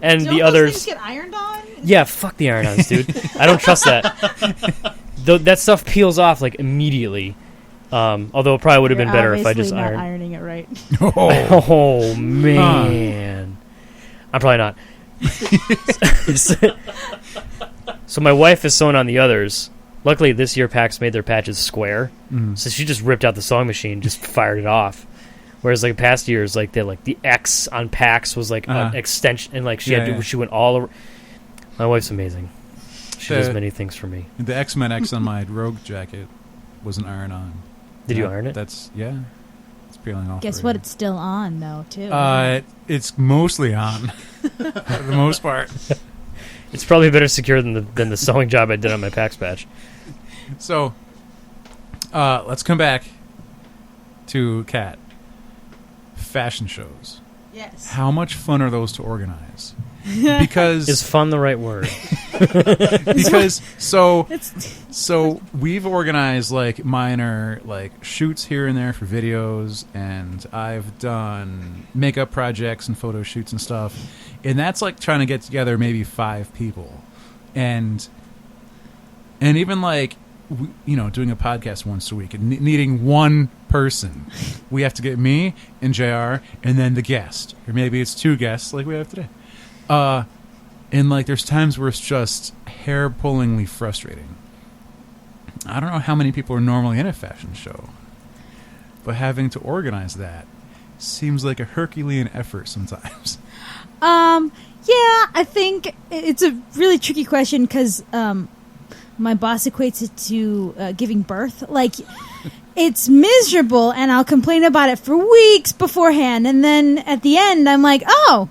And Don't the those others. things get ironed on? Yeah, fuck the iron-ons, dude. I don't trust that. That stuff peels off like immediately. Although it probably would have been better if I just not ironed. ironing it right. Oh, Oh man, I'm probably not. So my wife is sewing on the others. Luckily, this year PAX made their patches square, so she just ripped out the sewing machine, just fired it off. Whereas like past years, like the X on PAX was like an extension, and like she went all over. My wife's amazing. She does many things for me. the X-Men X on my Rogue jacket was an iron-on. Did you iron it? It's peeling off. Guess already. what? It's still on, though, too. It's mostly on, for the most part. It's probably better secure than the sewing job I did on my PAX patch. So, let's come back to Kat. Fashion shows. Yes. How much fun are those to organize? Because Is fun the right word? so we've organized like minor like shoots here and there for videos, and I've done makeup projects and photo shoots and stuff, and that's like trying to get together maybe 5 people, and even like doing a podcast once a week and needing one person. We have to get me and JR and then the guest, or maybe it's 2 guests like we have today. And like there's times where it's just hair-pullingly frustrating. I don't know how many people are normally in a fashion show, but having to organize that seems like a Herculean effort sometimes. Yeah, I think it's a really tricky question because my boss equates it to giving birth. Like, it's miserable, and I'll complain about it for weeks beforehand, and then at the end, I'm like, oh,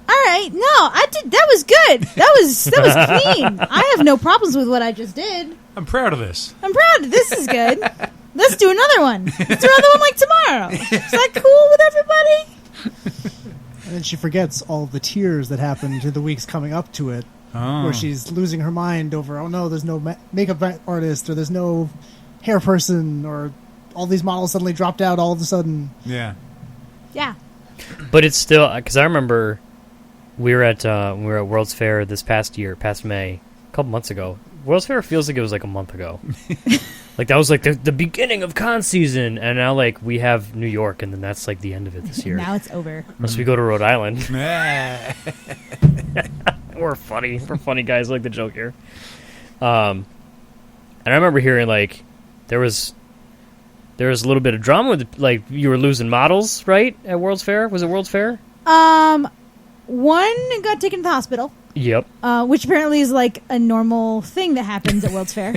all right, no, I did. That was good. That was clean. I have no problems with what I just did. I'm proud of this. This is good. Let's do another one. Let's do another one like tomorrow. Is that cool with everybody? And then she forgets all the tears that happened in the weeks coming up to it, where she's losing her mind over, oh no, there's no makeup artist, or there's no hair person, or all these models suddenly dropped out all of a sudden. Yeah. Yeah. But it's still, because I remember we were at World's Fair this past May, a couple months ago. World's Fair feels like it was like a month ago. Like that was like the beginning of con season, and now like we have New York, and then that's like the end of it this year. Now it's over. Unless we go to Rhode Island. Yeah. We're funny. We're funny guys, like the joke here. And I remember hearing like there was a little bit of drama with like you were losing models, right? At World's Fair? Was it World's Fair? One got taken to the hospital. Yep. Which apparently is like a normal thing that happens at World's Fair.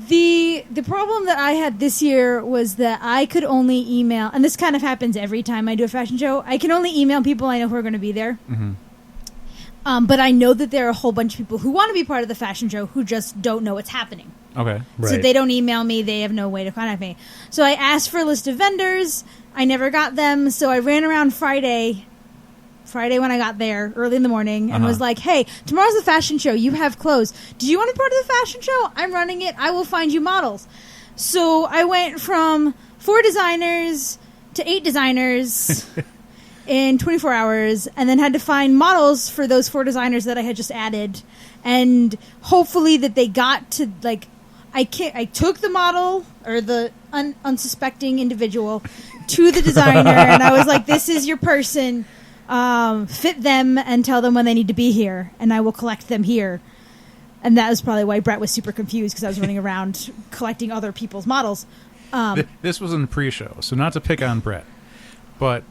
The problem that I had this year was that I could only email, and this kind of happens every time I do a fashion show, I can only email people I know who are going to be there. Mm-hmm. But I know that there are a whole bunch of people who want to be part of the fashion show who just don't know what's happening. Okay. Right. So they don't email me. They have no way to contact me. So I asked for a list of vendors. I never got them. So I ran around Friday when I got there early in the morning and was like, hey, tomorrow's the fashion show. You have clothes. Do you want to be part of the fashion show? I'm running it. I will find you models. So I went from 4 designers to 8 designers in 24 hours, and then had to find models for those 4 designers that I had just added. And hopefully that they got to, like, I took the model or the unsuspecting individual to the designer, and I was like, this is your person. Fit them and tell them when they need to be here, and I will collect them here. And that was probably why Brett was super confused, because I was running around collecting other people's models. This was in the pre-show, so not to pick on Brett, but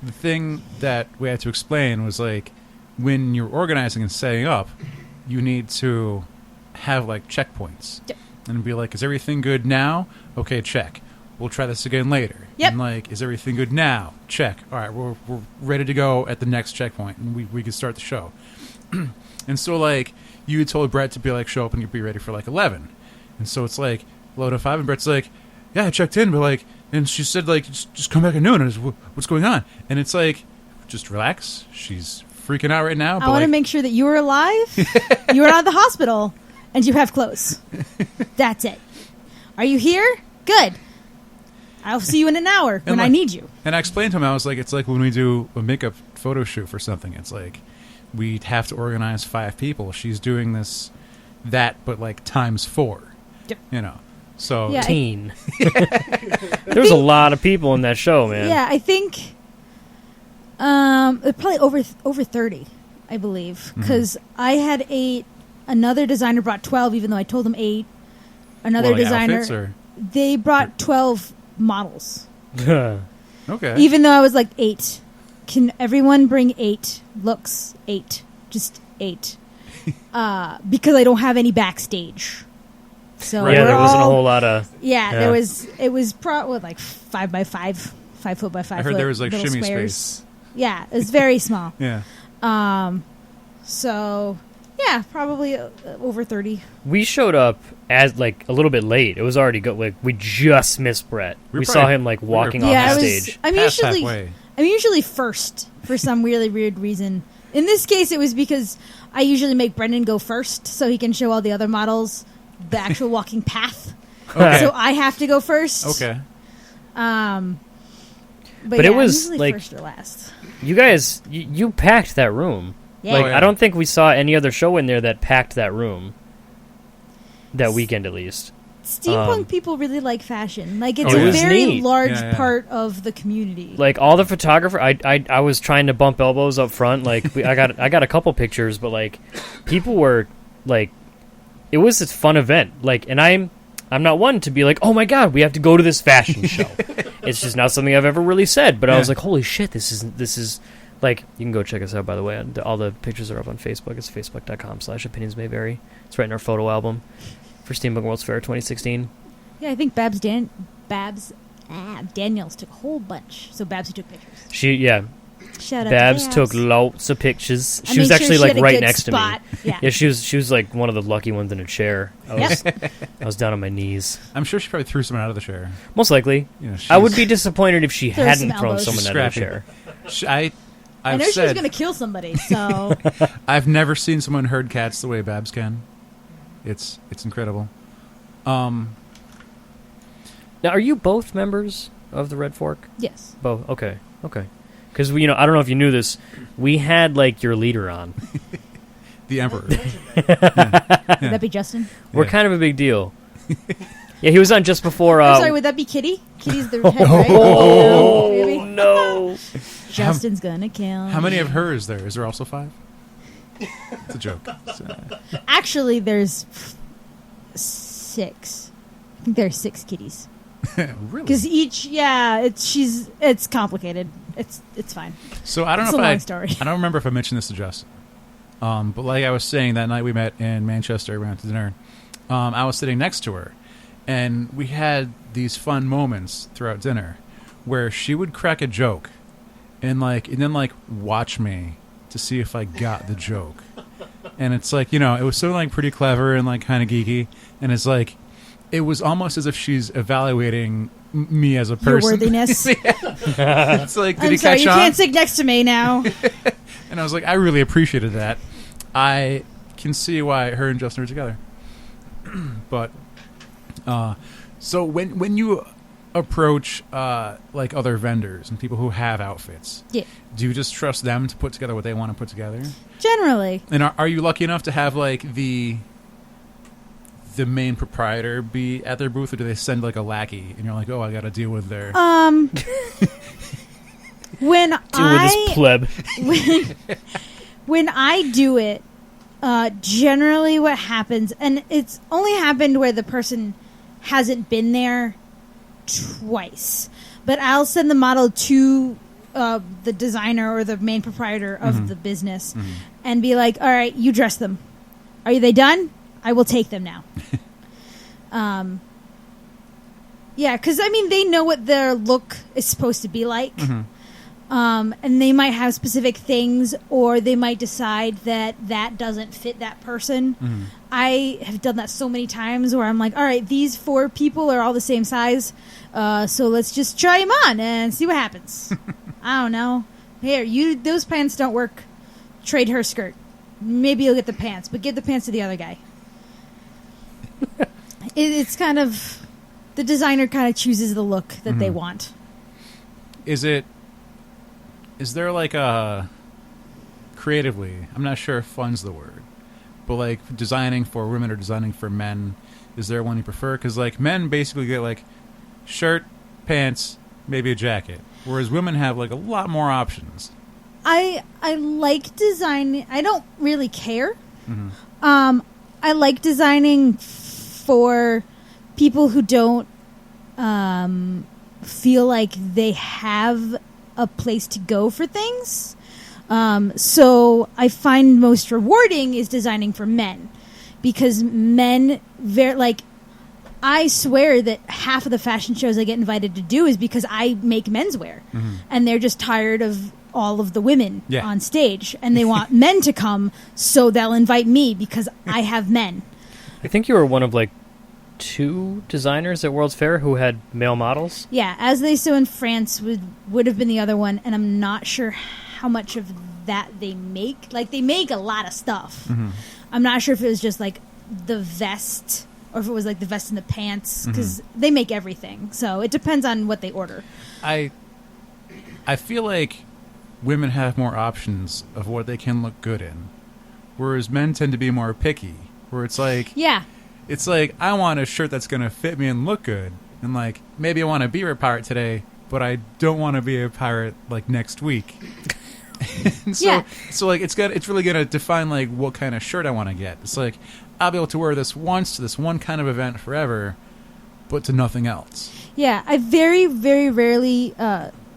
the thing that we had to explain was, like, when you're organizing and setting up, you need to have, like, checkpoints. Yep. And be like, is everything good now? Okay, check. We'll try this again later. Yep. And, like, is everything good now? Check. All right, we're ready to go at the next checkpoint, and we can start the show. And so, like, you told Brett to be like, show up and you'll be ready for, like, 11. And so it's like 11:05, and Brett's like, yeah, I checked in, but, like, and she said, like, just come back at noon. And what's going on? And it's like, just relax. She's freaking out right now. I want to make sure that you are alive, you are out of the hospital, and you have clothes. That's it. Are you here? Good. I'll see you in an hour when I need you. And I explained to him, I was like, it's like when we do a makeup photo shoot for something. It's like we'd have to organize 5 people. She's doing that, but like times 4. Yep. You know, so Yeah. Teen. There's a lot of people in that show, man. Yeah, I think probably over 30, I believe, because I had 8. Another designer brought 12, even though I told them 8. Another designer, outfits, or? They brought 12 models, Okay. even though I was like 8. Can everyone bring 8 looks? 8, just 8, because I don't have any backstage. So yeah, there wasn't a whole lot of. Yeah, there was. It was like 5 by 5, 5 foot by 5 I heard foot. there was like little shimmy squares. space. Yeah, it was very small. Yeah. So yeah, probably over 30. We showed up as like a little bit late. It was already like we just missed Brett. We saw him like walking off Yeah, the I was. stage. I'm Past usually. halfway. I'm usually first for some really weird reason. In this case, it was because I usually make Brendan go first so he can show all the other models the actual walking path. Okay. So I have to go first. Okay. But it yeah, was, I'm usually like- first or last. You guys, you packed that room. Yeah. Like Oh, yeah. I don't think we saw any other show in there that packed that room. That weekend, at least. Steampunk people really like fashion. Like it's Oh, it a was very neat. large Yeah, yeah. part of the community. Like all the photographer, I was trying to bump elbows up front. Like I got a couple pictures, but like people were like, it was this fun event. Like, and I'm not one to be like, oh my god, we have to go to this fashion show. It's just not something I've ever really said. But I was like, holy shit, this is like, you can go check us out, by the way. All the pictures are up on Facebook. It's facebook.com/opinionsmayvary. It's right in our photo album. for Steampunk World's Fair 2016. Yeah, I think Daniels took a whole bunch. So Babsy took pictures. Shout out Babs to took lots of pictures. I She was made sure actually she like had a right good next spot. to me. Yeah. She was like one of the lucky ones in a chair. I was down on my knees. I'm sure she probably threw someone out of the chair. Most likely. You know, I would be disappointed if she Throw hadn't some thrown elbows. someone out of the chair. I I've know she was said going to kill somebody, so I've never seen someone herd cats the way Babs can. It's incredible. Now, are you both members of the Red Fork? yes. Both. Okay. Because I don't know if you knew this, we had like your leader on. The Emperor. Would that be Justin? We're kind of a big deal. Yeah, he was on just before. I'm sorry, would that be Kitty? Kitty's the head, right? Oh Maybe? no! Justin's gonna kill How many me. of her is there? Is there also 5? It's a joke. Actually, there's 6. I think there's 6 kitties. Really? Because each, it's complicated. It's fine. So I don't It's know a if long story. I don't remember if I mentioned this to Justin. But like I was saying, that night we met in Manchester, we went to dinner. I was sitting next to her, and we had these fun moments throughout dinner where she would crack a joke, and then watch me to see if I got the joke. And it's like, it was so like pretty clever and like kind of geeky, and it's like it was almost as if she's evaluating me as a person. Your worthiness. It's like, did I'm he sorry, catch you on? can't sit next to me now. And I was like, I really appreciated that. I can see why her and Justin are together. But so when you approach like other vendors and people who have outfits, Yeah. do you just trust them to put together what they want to put together? Generally. And are you lucky enough to have like the main proprietor be at their booth, or do they send like a lackey and you're like, oh, I got to deal with their When Deal with this pleb. when I do it, generally what happens, and it's only happened where the person hasn't been there twice, but I'll send the model to the designer or the main proprietor of the business and be like, all right, you dress them. Are they done? I will take them now. Yeah, because, they know what their look is supposed to be like. And they might have specific things, or they might decide that doesn't fit that person. I have done that so many times where I'm like, all right, these 4 people are all the same size, so let's just try them on and see what happens. I don't know. Here, those pants don't work. Trade her skirt. Maybe you'll get the pants, but give the pants to the other guy. It's kind of... The designer kind of chooses the look that they want. Is there like a creatively, I'm not sure if fun's the word, but like designing for women or designing for men, is there one you prefer? Because like men basically get like shirt, pants, maybe a jacket, whereas women have like a lot more options. I like designing. I don't really care. I like designing for people who don't feel like they have a place to go for things. So I find most rewarding is designing for men, because men I swear that half of the fashion shows I get invited to do is because I make menswear, and they're just tired of all of the women on stage, and they want men to come, so they'll invite me because I have men. I think you were one of like 2 designers at World's Fair who had male models. Yeah, As They Sew in France would have been the other one, and I'm not sure how much of that they make. Like, they make a lot of stuff. I'm not sure if it was just like the vest, or if it was like the vest and the pants, because they make everything. So it depends on what they order. I feel like women have more options of what they can look good in, whereas men tend to be more picky, where it's like... Yeah. It's like, I want a shirt that's going to fit me and look good. And, like, maybe I want to be a pirate today, but I don't want to be a pirate, like, next week. And so, like, it's really going to define, like, what kind of shirt I want to get. It's like, I'll be able to wear this once to this one kind of event forever, but to nothing else. Yeah, I very, very rarely...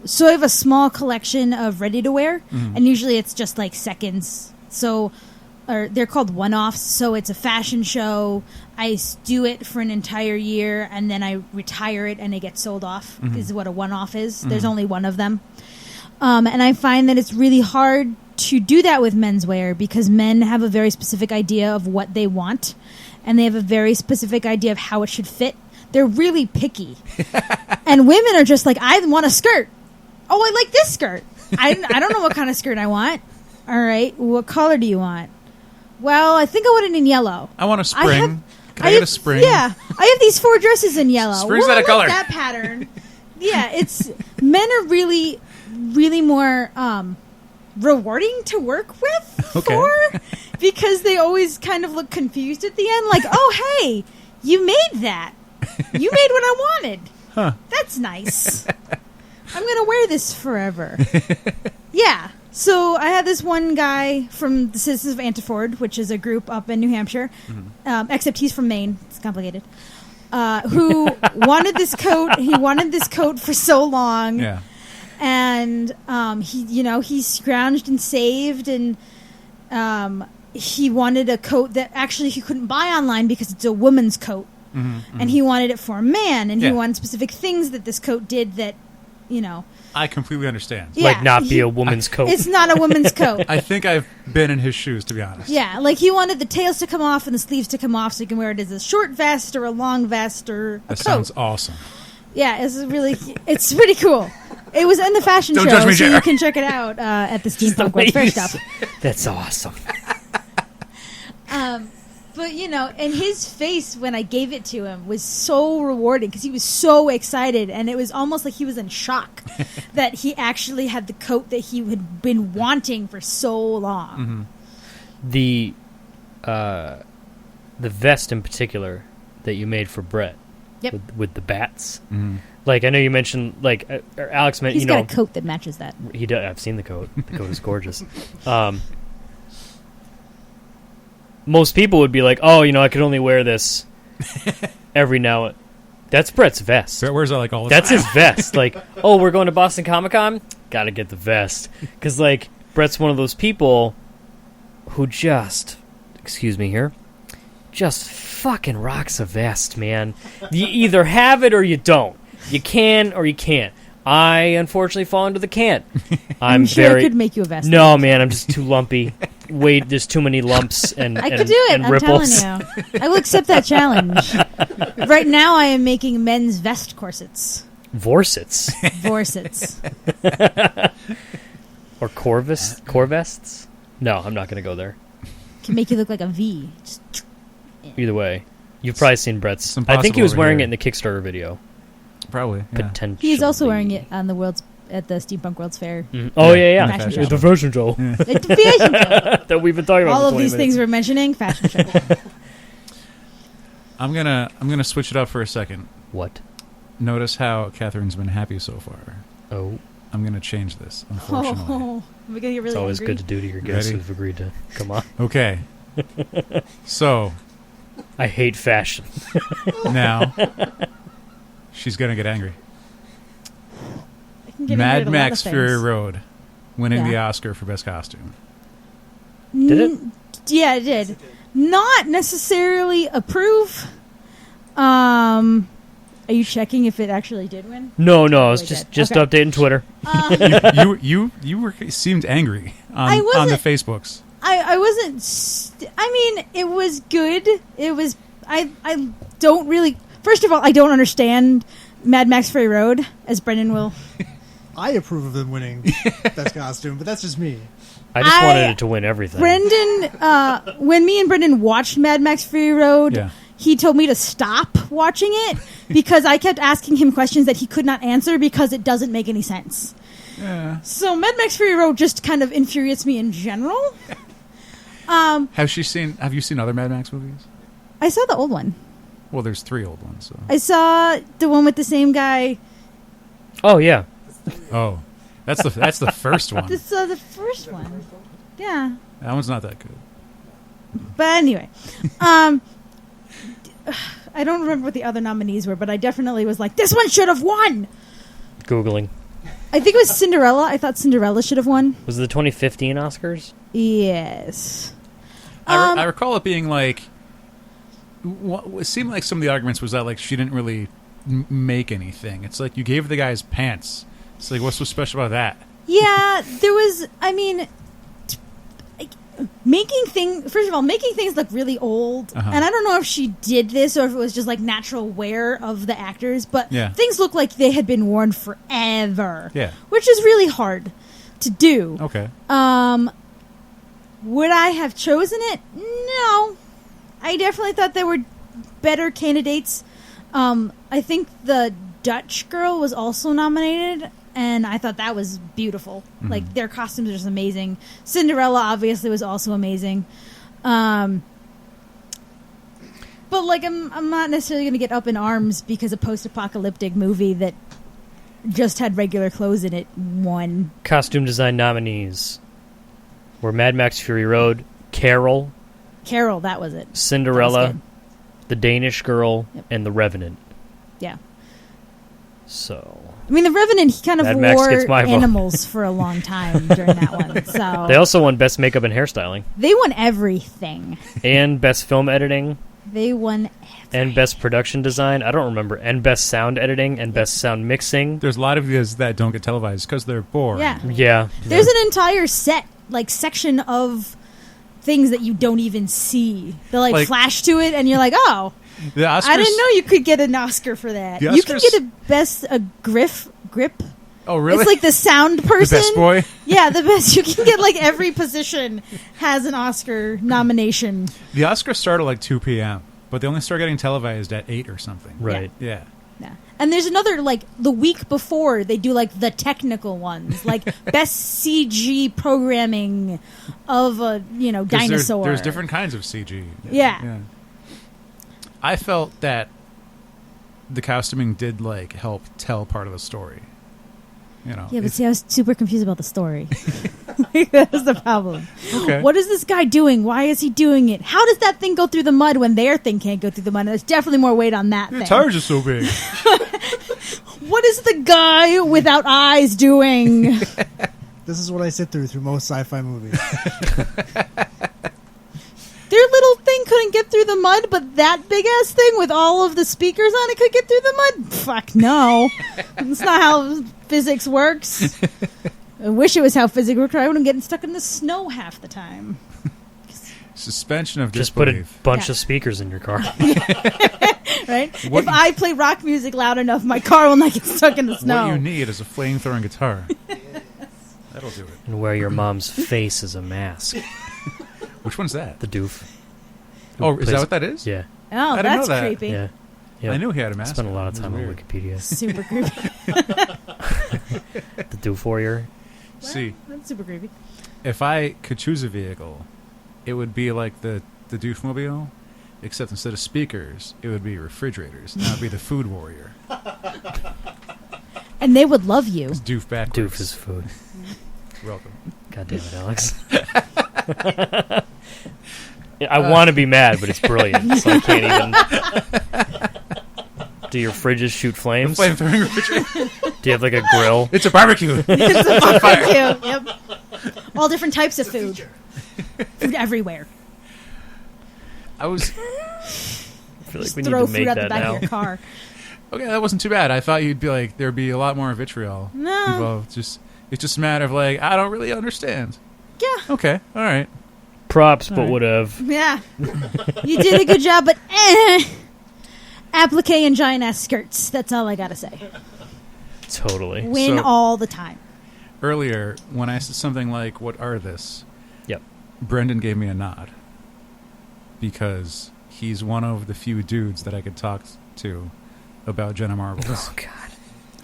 so I have a small collection of ready-to-wear, and usually it's just, like, seconds. So or they're called one-offs. So it's a fashion show. I do it for an entire year, and then I retire it, and it gets sold off. Is what a one-off is. There's only one of them, and I find that it's really hard to do that with menswear because men have a very specific idea of what they want, and they have a very specific idea of how it should fit. They're really picky, and women are just like, I want a skirt. Oh, I like this skirt. I don't know what kind of skirt I want. All right, what color do you want? Well, I think I want it in yellow. I want a spring. Can I get a spring? Yeah, I have these 4 dresses in yellow. Spring's not a color. That pattern. Yeah, it's men are really, really more rewarding to work with for because they always kind of look confused at the end, like, oh, hey, you made that. You made what I wanted. Huh. That's nice. I'm going to wear this forever. Yeah. So I had this one guy from the Citizens of Antiford, which is a group up in New Hampshire, except he's from Maine. It's complicated. Who wanted this coat. He wanted this coat for so long. Yeah. And he scrounged and saved, and he wanted a coat that actually he couldn't buy online because it's a woman's coat. And he wanted it for a man, and he wanted specific things that this coat did that, I completely understand. Yeah, like not be a woman's coat. It's not a woman's coat. I think I've been in his shoes, to be honest. Yeah, like he wanted the tails to come off and the sleeves to come off so you can wear it as a short vest or a long vest or a That coat. sounds awesome. Yeah, it's pretty cool. It was in the fashion Don't show, judge me, so you Jared. can check it out at the Steampunk West Fair stuff. That's awesome. But, and his face when I gave it to him was so rewarding because he was so excited, and it was almost like he was in shock that he actually had the coat that he had been wanting for so long. The vest in particular that you made for Brett with the bats. Like, I know you mentioned, like, or Alex mentioned, He's got a coat that matches that. He does. I've seen the coat. The coat is gorgeous. Most people would be like, oh, I could only wear this every now and... That's Brett's vest. Brett wears that like all the That's time. his vest. Like, oh, we're going to Boston Comic-Con? Gotta get the vest. Because, like, Brett's one of those people who just, excuse me here, just fucking rocks a vest, man. You either have it or you don't. You can or you can't. I, unfortunately, fall into the can't. I'm sure I could make you a vest. No, man, I'm just too lumpy. Wait, there's too many lumps and I could do it. and I'm ripples. telling you. I will accept that challenge. Right now, I am making men's vest corsets. Vorsets. Or corvests? No, I'm not going to go there. Can make you look like a V. Either way, you've probably seen Brett's. It's I think he was impossible wearing over it in the Kickstarter video. Probably. Yeah. Potentially. He is also wearing it on at the Steampunk World's Fair. Oh, yeah. Fashion show. The fashion show. The fashion show. That we've been talking about All for of 20 these minutes. things we're mentioning, fashion show. I'm gonna switch it up for a second. What? Notice how Catherine's been happy so far. Oh. I'm gonna change this, unfortunately. Oh, we're gonna get really It's always angry. good to do to your guests Ready? who've agreed to come on. Okay. So I hate fashion. now she's gonna get angry. I can get Mad angry at a lot Max of Fury things. Road winning the Yeah. Oscar for Best Costume. Did it? Yeah, it did. Not necessarily approve. Are you checking if it actually did win? No, I was Really just did. Okay. updating Twitter. You seemed angry I on wasn't- the Facebooks. I wasn't. I mean, it was good. It was. I don't really. First of all, I don't understand Mad Max Fury Road, as Brendan will. I approve of them winning best costume, but that's just me. I just wanted it to win everything. Brendan, when me and Brendan watched Mad Max Fury Road, Yeah. he told me to stop watching it because I kept asking him questions that he could not answer because it doesn't make any sense. Yeah. So Mad Max Fury Road just kind of infuriates me in general. Have you seen other Mad Max movies? I saw the old one. Well, there's 3 old ones. So. I saw the one with the same guy. Oh, yeah. Oh, that's the first one. This the first one. Yeah. That one's not that good. But anyway, I don't remember what the other nominees were, but I definitely was like, this one should have won. Googling. I think it was Cinderella. I thought Cinderella should have won. Was it the 2015 Oscars? Yes. I recall it being like, it seemed like some of the arguments was that like she didn't really make anything. It's like you gave the guys pants. It's like, what's so special about that? Yeah, there was. I mean, making things look really old, and I don't know if she did this or if it was just like natural wear of the actors, but things look like they had been worn forever. Yeah, which is really hard to do. Okay. Would I have chosen it? No. I definitely thought there were better candidates. I think the Dutch girl was also nominated, and I thought that was beautiful. Mm-hmm. Like, their costumes are just amazing. Cinderella, obviously, was also amazing. But, like, I'm not necessarily going to get up in arms because a post-apocalyptic movie that just had regular clothes in it won. Costume design nominees were Mad Max Fury Road, Carol, that was it. Cinderella, was The Danish Girl, and The Revenant. Yeah. So... I mean, The Revenant, he kind of Mad Max gets wore my vote. animals for a long time during that one. So they also won Best Makeup and Hairstyling. They won everything. And Best Film Editing. They won everything. And Best Production Design. I don't remember. And Best Sound Editing and Best Sound Mixing. There's a lot of these that don't get televised because they're boring. Yeah. There's an entire section of things that you don't even see. They like flash to it, and you're like, oh. The Oscars, I didn't know you could get an Oscar for that. You can get a grip. Oh, really? It's like the sound person. The best boy? Yeah, the best. You can get like every position has an Oscar nomination. The Oscars start at like 2 p.m., but they only start getting televised at 8 or something. Right. Yeah. And there's another, like, the week before, they do, like, the technical ones. Like, best CG programming of a, dinosaur. There's different kinds of CG. Yeah. I felt that the costuming did, like, help tell part of the story. Yeah, but see, I was super confused about the story. That was the problem. Okay. What is this guy doing? Why is he doing it? How does that thing go through the mud when their thing can't go through the mud? There's definitely more weight on that thing. Your tires are so big. What is the guy without eyes doing? This is what I sit through most sci-fi movies. Their little thing couldn't get through the mud, but that big-ass thing with all of the speakers on it could get through the mud? Fuck no. That's not how physics works. I wish it was how physics worked. I wouldn't get stuck in the snow half the time. Suspension of just put disbelief. a bunch of speakers in your car. Right? If I play rock music loud enough, my car will not get stuck in the snow. What you need is a flame-throwing guitar. That'll do it. And wear your mom's face as a mask. Which one's that? The doof. Oh, is that what that is? Yeah. Oh, I didn't that's know that. creepy. Yeah. Yep. I knew he had a mask. I spent a lot of It was time on weird. Wikipedia. Super creepy. The Doof Warrior. See, That's super creepy. if I could choose a vehicle, it would be like the Doofmobile, except instead of speakers, it would be refrigerators. And that would be the Food Warrior. And they would love you. It's Doof backwards. Doof is food. You're welcome. God damn it, Alex. I want to be mad, but it's brilliant, so I can't even. Do your fridges shoot flames? Flame-throwing refrigerator. Do you have like a grill? It's a barbecue. It's a barbecue. Yep. All different types of food. Food everywhere. I was... I feel like Just we need throw to food make out that the back now. of your car. Okay, that wasn't too bad. I thought you'd be like, there'd be a lot more vitriol No. involved. It's just a matter of like, I don't really understand. Yeah. Okay, all right. Props, but Alright. would have. Yeah. You did a good job, but applique and giant ass skirts. That's all I gotta say. Totally. Win So- all the time. Earlier, when I said something like, what are this? Yep. Brendan gave me a nod. Because he's one of the few dudes that I could talk to about Jenna Marbles. Oh, God.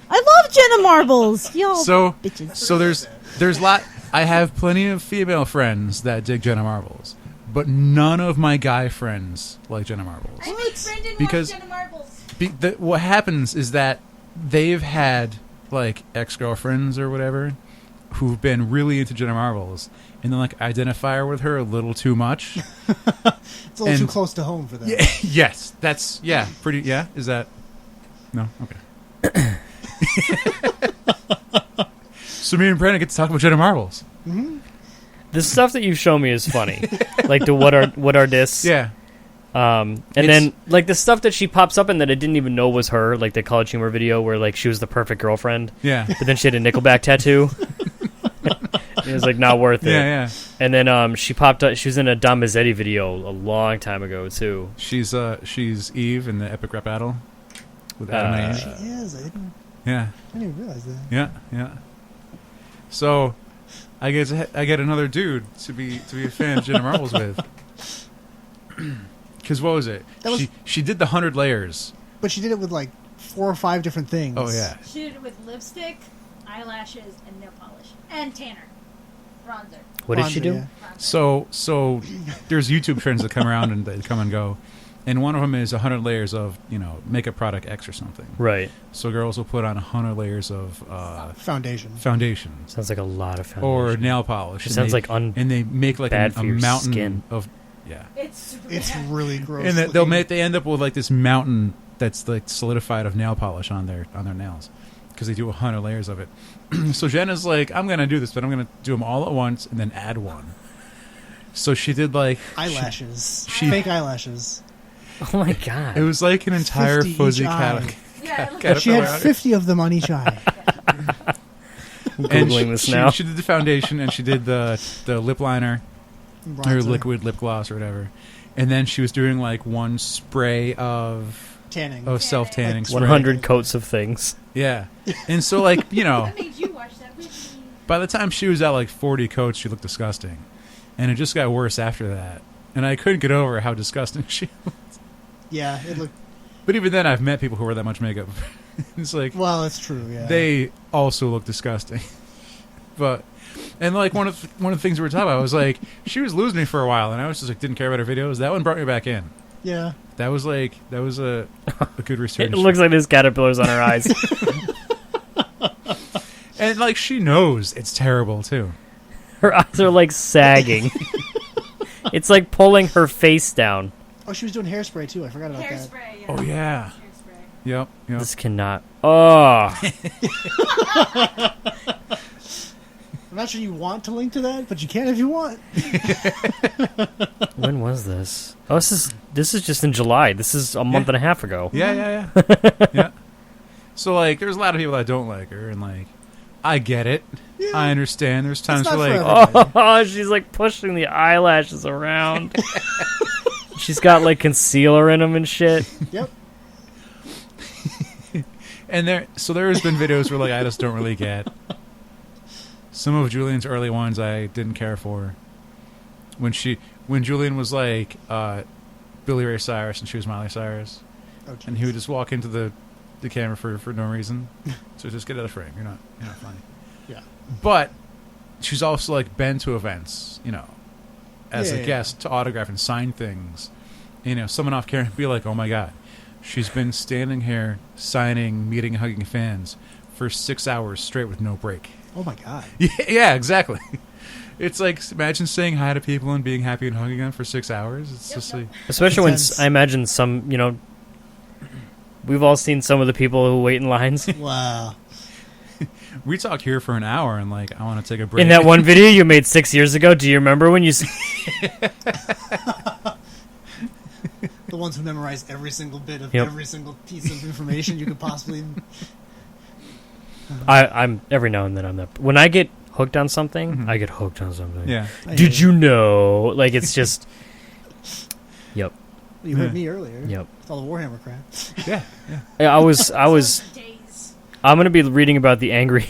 I love Jenna Marbles. Y'all So, bitches. so there's lot. I have plenty of female friends that dig Jenna Marbles, but none of my guy friends like Jenna Marbles. Brendan Because- Jenna Marbles. What happens is that they've had like ex-girlfriends or whatever who've been really into Jenna Marbles, and then like identify her with her a little too much. It's a little too And- close to home for them. Yeah, yes, that's pretty. Yeah, is that? No, okay. So me and Brandon get to talk about Jenna Marbles. Mm-hmm. The stuff that you show me is funny. Like the what are this? Yeah. And then like the stuff that she pops up in that I didn't even know was her, like the College Humor video where like she was the perfect girlfriend. Yeah. But then she had a Nickelback tattoo. It was like not worth it. Yeah. And then she popped up. She was in a Don Mazzetti video a long time ago too. She's Eve in the Epic Rap Battle with Adam and Eve. She is. I didn't even realize that. Yeah. So, I get another dude to be a fan of Jenna Marbles with. Because what was it? She did the 100 layers. But she did it with like 4 or 5 different things. Oh yeah. She did it with lipstick, eyelashes, and nail polish, and tanner, bronzer. What did she do? Yeah. So there's YouTube trends that come around and they come and go, and one of them is 100 layers of makeup product X or something. Right. So girls will put on 100 layers of Foundation. Sounds like a lot of foundation. or nail polish. It sounds like and they make like bad a for your mountain skin. of yeah. It's really gross. And looking. they end up with like this mountain that's like solidified of nail polish on their nails because they do 100 layers of it. So Jenna's like, I'm gonna do this, but I'm gonna do them all at once and then add one. So she did like eyelashes, she- fake eyelashes. oh my god. it was like an entire 50 fuzzy each eye. Yeah, She had 50 of them on each eye. I'm Googling this now. She did the foundation and she did the lip liner or Bronzer. liquid lip gloss or whatever, and then she was doing like one spray of Tanning. self tanning. Like 100 coats of things. Yeah, and so like I made you watch that with me. by the time she was at like 40 coats, she looked disgusting, and it just got worse after that. And I couldn't get over how disgusting she was. Yeah, it looked. But even then, I've met people who wear that much makeup. It's like Well, it's true. Yeah. they also look disgusting. But and like one of the things we were talking about, I was like, she was losing me for a while, and I was just like didn't care about her videos. That one brought me back in. Yeah. That was a good resurgence. It looks like there's caterpillars on her eyes. And like she knows it's terrible too. Her eyes are like sagging. It's like pulling her face down. Oh, she was doing hairspray too. I forgot about that. Hairspray. Yeah. Oh yeah. Hairspray. Yep. This cannot. Oh. I'm not sure you want to link to that, but you can if you want. When was this? Oh, this is just in July. This is a month and a half ago. Yeah. Yeah. So like, there's a lot of people that don't like her, and like, I get it. Yeah. I understand. There's times not where for like, everybody. Oh, she's like pushing the eyelashes around. She's got like concealer in them and shit. Yep. and there has been videos where like I just don't really get. Some of Julian's early ones I didn't care for. When Julian was like Billy Ray Cyrus and she was Miley Cyrus, and he would just walk into the camera for no reason. So just get out of frame. You're not funny. Yeah. But she's also like been to events, as Yeah. a guest to autograph and sign things. Someone off camera would be like, "Oh my god, she's been standing here signing, meeting, hugging fans for 6 hours straight with no break." Oh my god. Yeah, exactly. It's like, imagine saying hi to people and being happy and hugging them for 6 hours. It's just like, Especially when Intense. I imagine some, we've all seen some of the people who wait in lines. Wow. we talked here for an hour and like, I want to take a break. In that one video you made 6 years ago, do you remember when you... The ones who memorize every single bit of Yep. every single piece of information you could possibly. I'm every now and then I'm that. When I get hooked on something, Mhm. I get hooked on something. Yeah. Did you know? Like, it's just... Yep. You heard me earlier. Yep. With all the Warhammer crap. Yeah. I was Days. I'm gonna be reading about the angry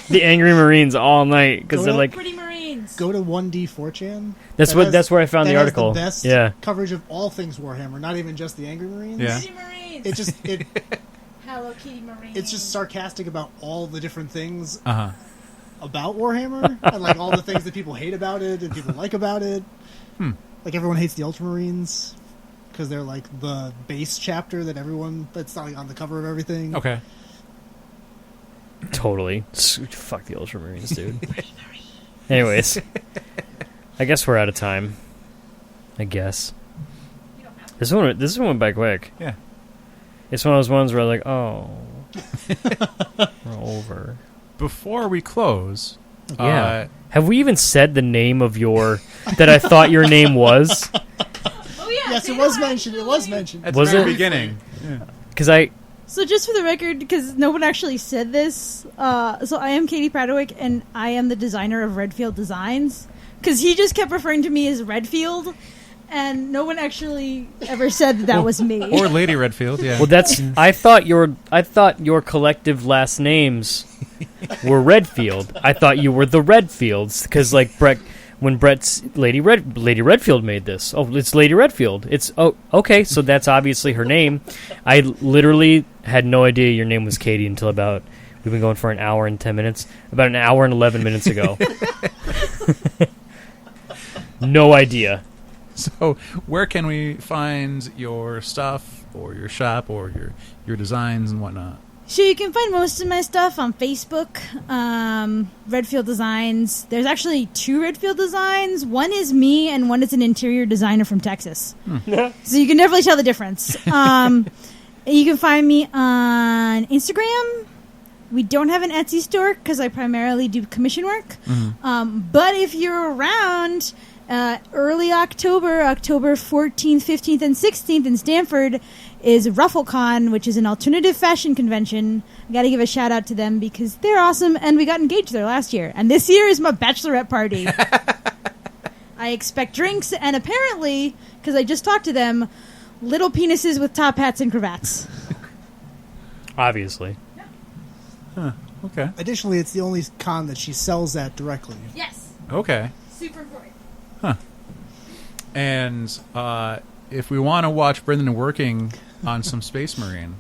Marines all night because Go they're to- like Pretty Marines. Go to 1.d4chan. that's where I found that the has article. The best Yeah. coverage of all things Warhammer, not even just the Angry Marines. Yeah. Pretty Marines. It Hello Kitty Marines. it's just sarcastic about all the different things Uh-huh. about Warhammer and like all the things that people hate about it and people like about it. Like everyone hates the Ultramarines because they're like the base chapter that everyone that's not like on the cover of everything. Okay. Totally. Fuck the Ultramarines, dude. Anyways, I guess we're out of time. I guess You don't have to. this one went by quick. Yeah. It's one of those ones where I'm like, oh, we're over. Before we close, Yeah. Have we even said the name of your that I thought your name was? Oh yeah. Yes, it was mentioned. It was mentioned. At Was the very it? beginning. Yeah. Because I So just for the record, because no one actually said this, so I am Katie Pradowick, and I am the designer of Redfield Designs. Because he just kept referring to me as Redfield, and no one actually ever said that was me. Or Lady Redfield, yeah. well, that's I thought your collective last names were Redfield. I thought you were the Redfields because like Brett. When Brett's Lady Redfield made this. Oh, it's Lady Redfield. It's okay, so that's obviously her name. I literally had no idea your name was Katie until about we've been going for an hour and 10 minutes. About an hour and 11 minutes ago. No idea. So, where can we find your stuff or your shop or your designs and whatnot? So you can find most of my stuff on Facebook, Redfield Designs. There's actually 2 Redfield Designs. One is me, and one is an interior designer from Texas. So you can definitely tell the difference. You can find me on Instagram. We don't have an Etsy store because I primarily do commission work. But if you're around early October 14th, 15th, and 16th in Stanford, is RuffleCon, which is an alternative fashion convention. I got to give a shout out to them because they're awesome, and we got engaged there last year. And this year is my bachelorette party. I expect drinks, and apparently, because I just talked to them, little penises with top hats and cravats. Obviously. Okay. Additionally, it's the only con that she sells at directly. Yes. Okay. Super important. And if we want to watch Brendan working on some Space Marine,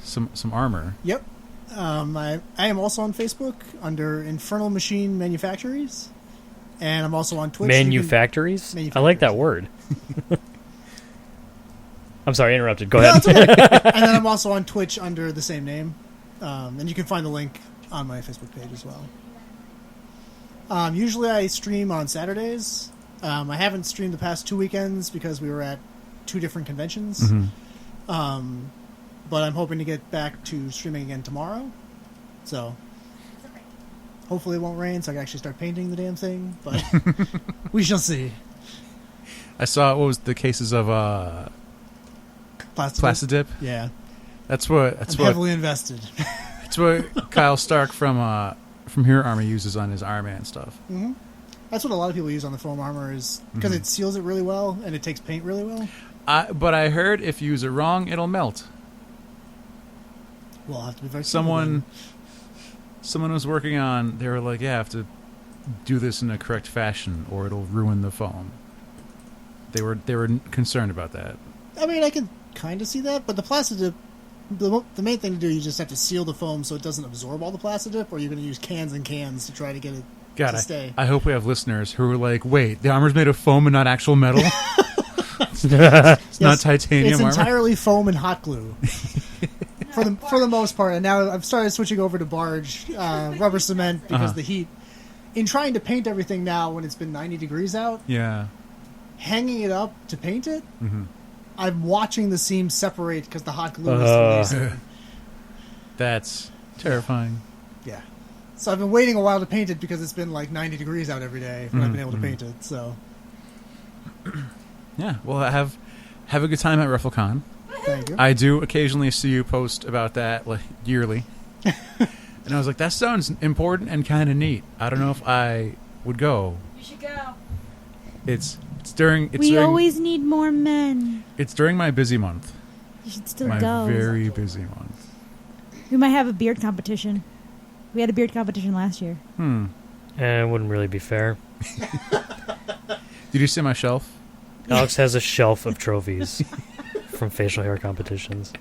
some armor. Yep. I am also on Facebook under Infernal Machine Manufactories, and I'm also on Twitch. Manufactories? I like that word. I'm sorry, I interrupted. Go No, ahead. it's okay. And then I'm also on Twitch under the same name, and you can find the link on my Facebook page as well. Usually I stream on Saturdays. I haven't streamed the past 2 weekends because we were at 2 different conventions. But I'm hoping to get back to streaming again tomorrow. So hopefully it won't rain so I can actually start painting the damn thing. But we shall see. I saw, what was the cases of Plastidip? Yeah. That's what heavily invested. That's what Kyle Stark from Hero Armor uses on his Iron Man stuff. Mm-hmm. That's what a lot of people use on the foam armor is because it seals it really well and it takes paint really well. But I heard if you use it wrong, it'll melt. Well, I'll have to be very Someone was working on. They were like, "Yeah, I have to do this in a correct fashion, or it'll ruin the foam." They were concerned about that. I mean, I can kind of see that, but the Plastidip, the main thing to do, you just have to seal the foam so it doesn't absorb all the Plastidip, or you're going to use cans and cans to try to get it to stay. I hope we have listeners who are like, "Wait, the armor's made of foam and not actual metal." It's not titanium It's armor. entirely foam and hot glue. For the most part, and now I've started switching over to barge rubber cement because the heat. In trying to paint everything now when it's been 90 degrees out, hanging it up to paint it, I'm watching the seams separate because the hot glue is releasing. That's terrifying. Yeah. So I've been waiting a while to paint it because it's been like 90 degrees out every day when I've been able to paint it. So. Yeah. Well, have a good time at RuffleCon. Thank you. I do occasionally see you post about that like yearly. And I was like, that sounds important and kind of neat. I don't know if I would go. You should go. It's during. We always need more men. It's during my busy month. You should still My go. very busy month. We might have a beard competition. We had a beard competition last year. It wouldn't really be fair. Did you see my shelf? Alex has a shelf of trophies from facial hair competitions.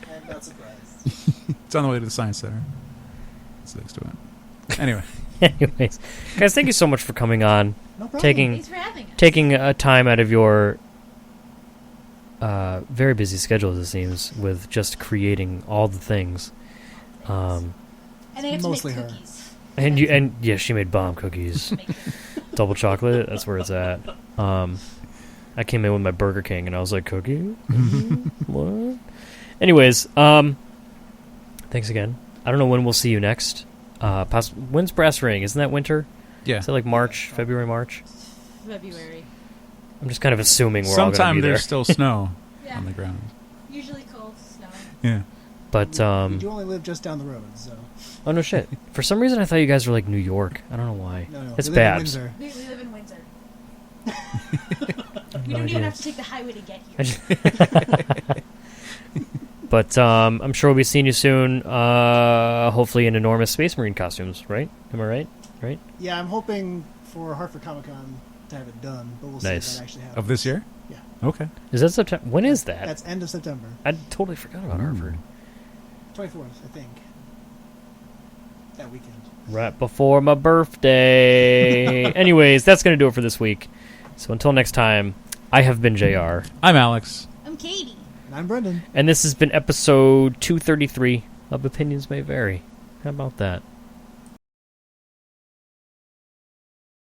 I'm not surprised. It's on the way to the Science Center. It's next to it. Anyway. Anyways, guys, thank you so much for coming on. No problem. Thanks for having us. Taking a time out of your very busy schedule, as it seems, with just creating all the things. And I have Mostly to her. make cookies. And yeah, she made bomb cookies. Double chocolate, that's where it's at. I came in with my Burger King and I was like, cookie? What? Anyways, thanks again. I don't know when we'll see you next. When's Brass Ring? Isn't that winter? Yeah. Is it like March, February, March? February. I'm just kind of assuming we're all going to Sometime be there. there's still snow Yeah. on the ground. Usually cold, snow. Yeah. But We do only live just down the road, so oh no shit! For some reason, I thought you guys were like New York. I don't know why. no. It's we live in Babs. Windsor. We live in Windsor. We No don't even idea. have to take the highway to get I here. But I'm sure we'll be seeing you soon. Hopefully in enormous Space Marine costumes, right? Am I right? Right? Yeah, I'm hoping for Hartford Comic Con to have it done, but we'll see Nice. if that actually happens. Of this year? Yeah. Okay. Is that September? When is that? That's end of September. I totally forgot about Harvard. 24th, I think. That weekend. Right before my birthday. Anyways, that's going to do it for this week. So until next time, I have been JR. I'm Alex. I'm Katie. And I'm Brendan. And this has been episode 233 of Opinions May Vary. How about that?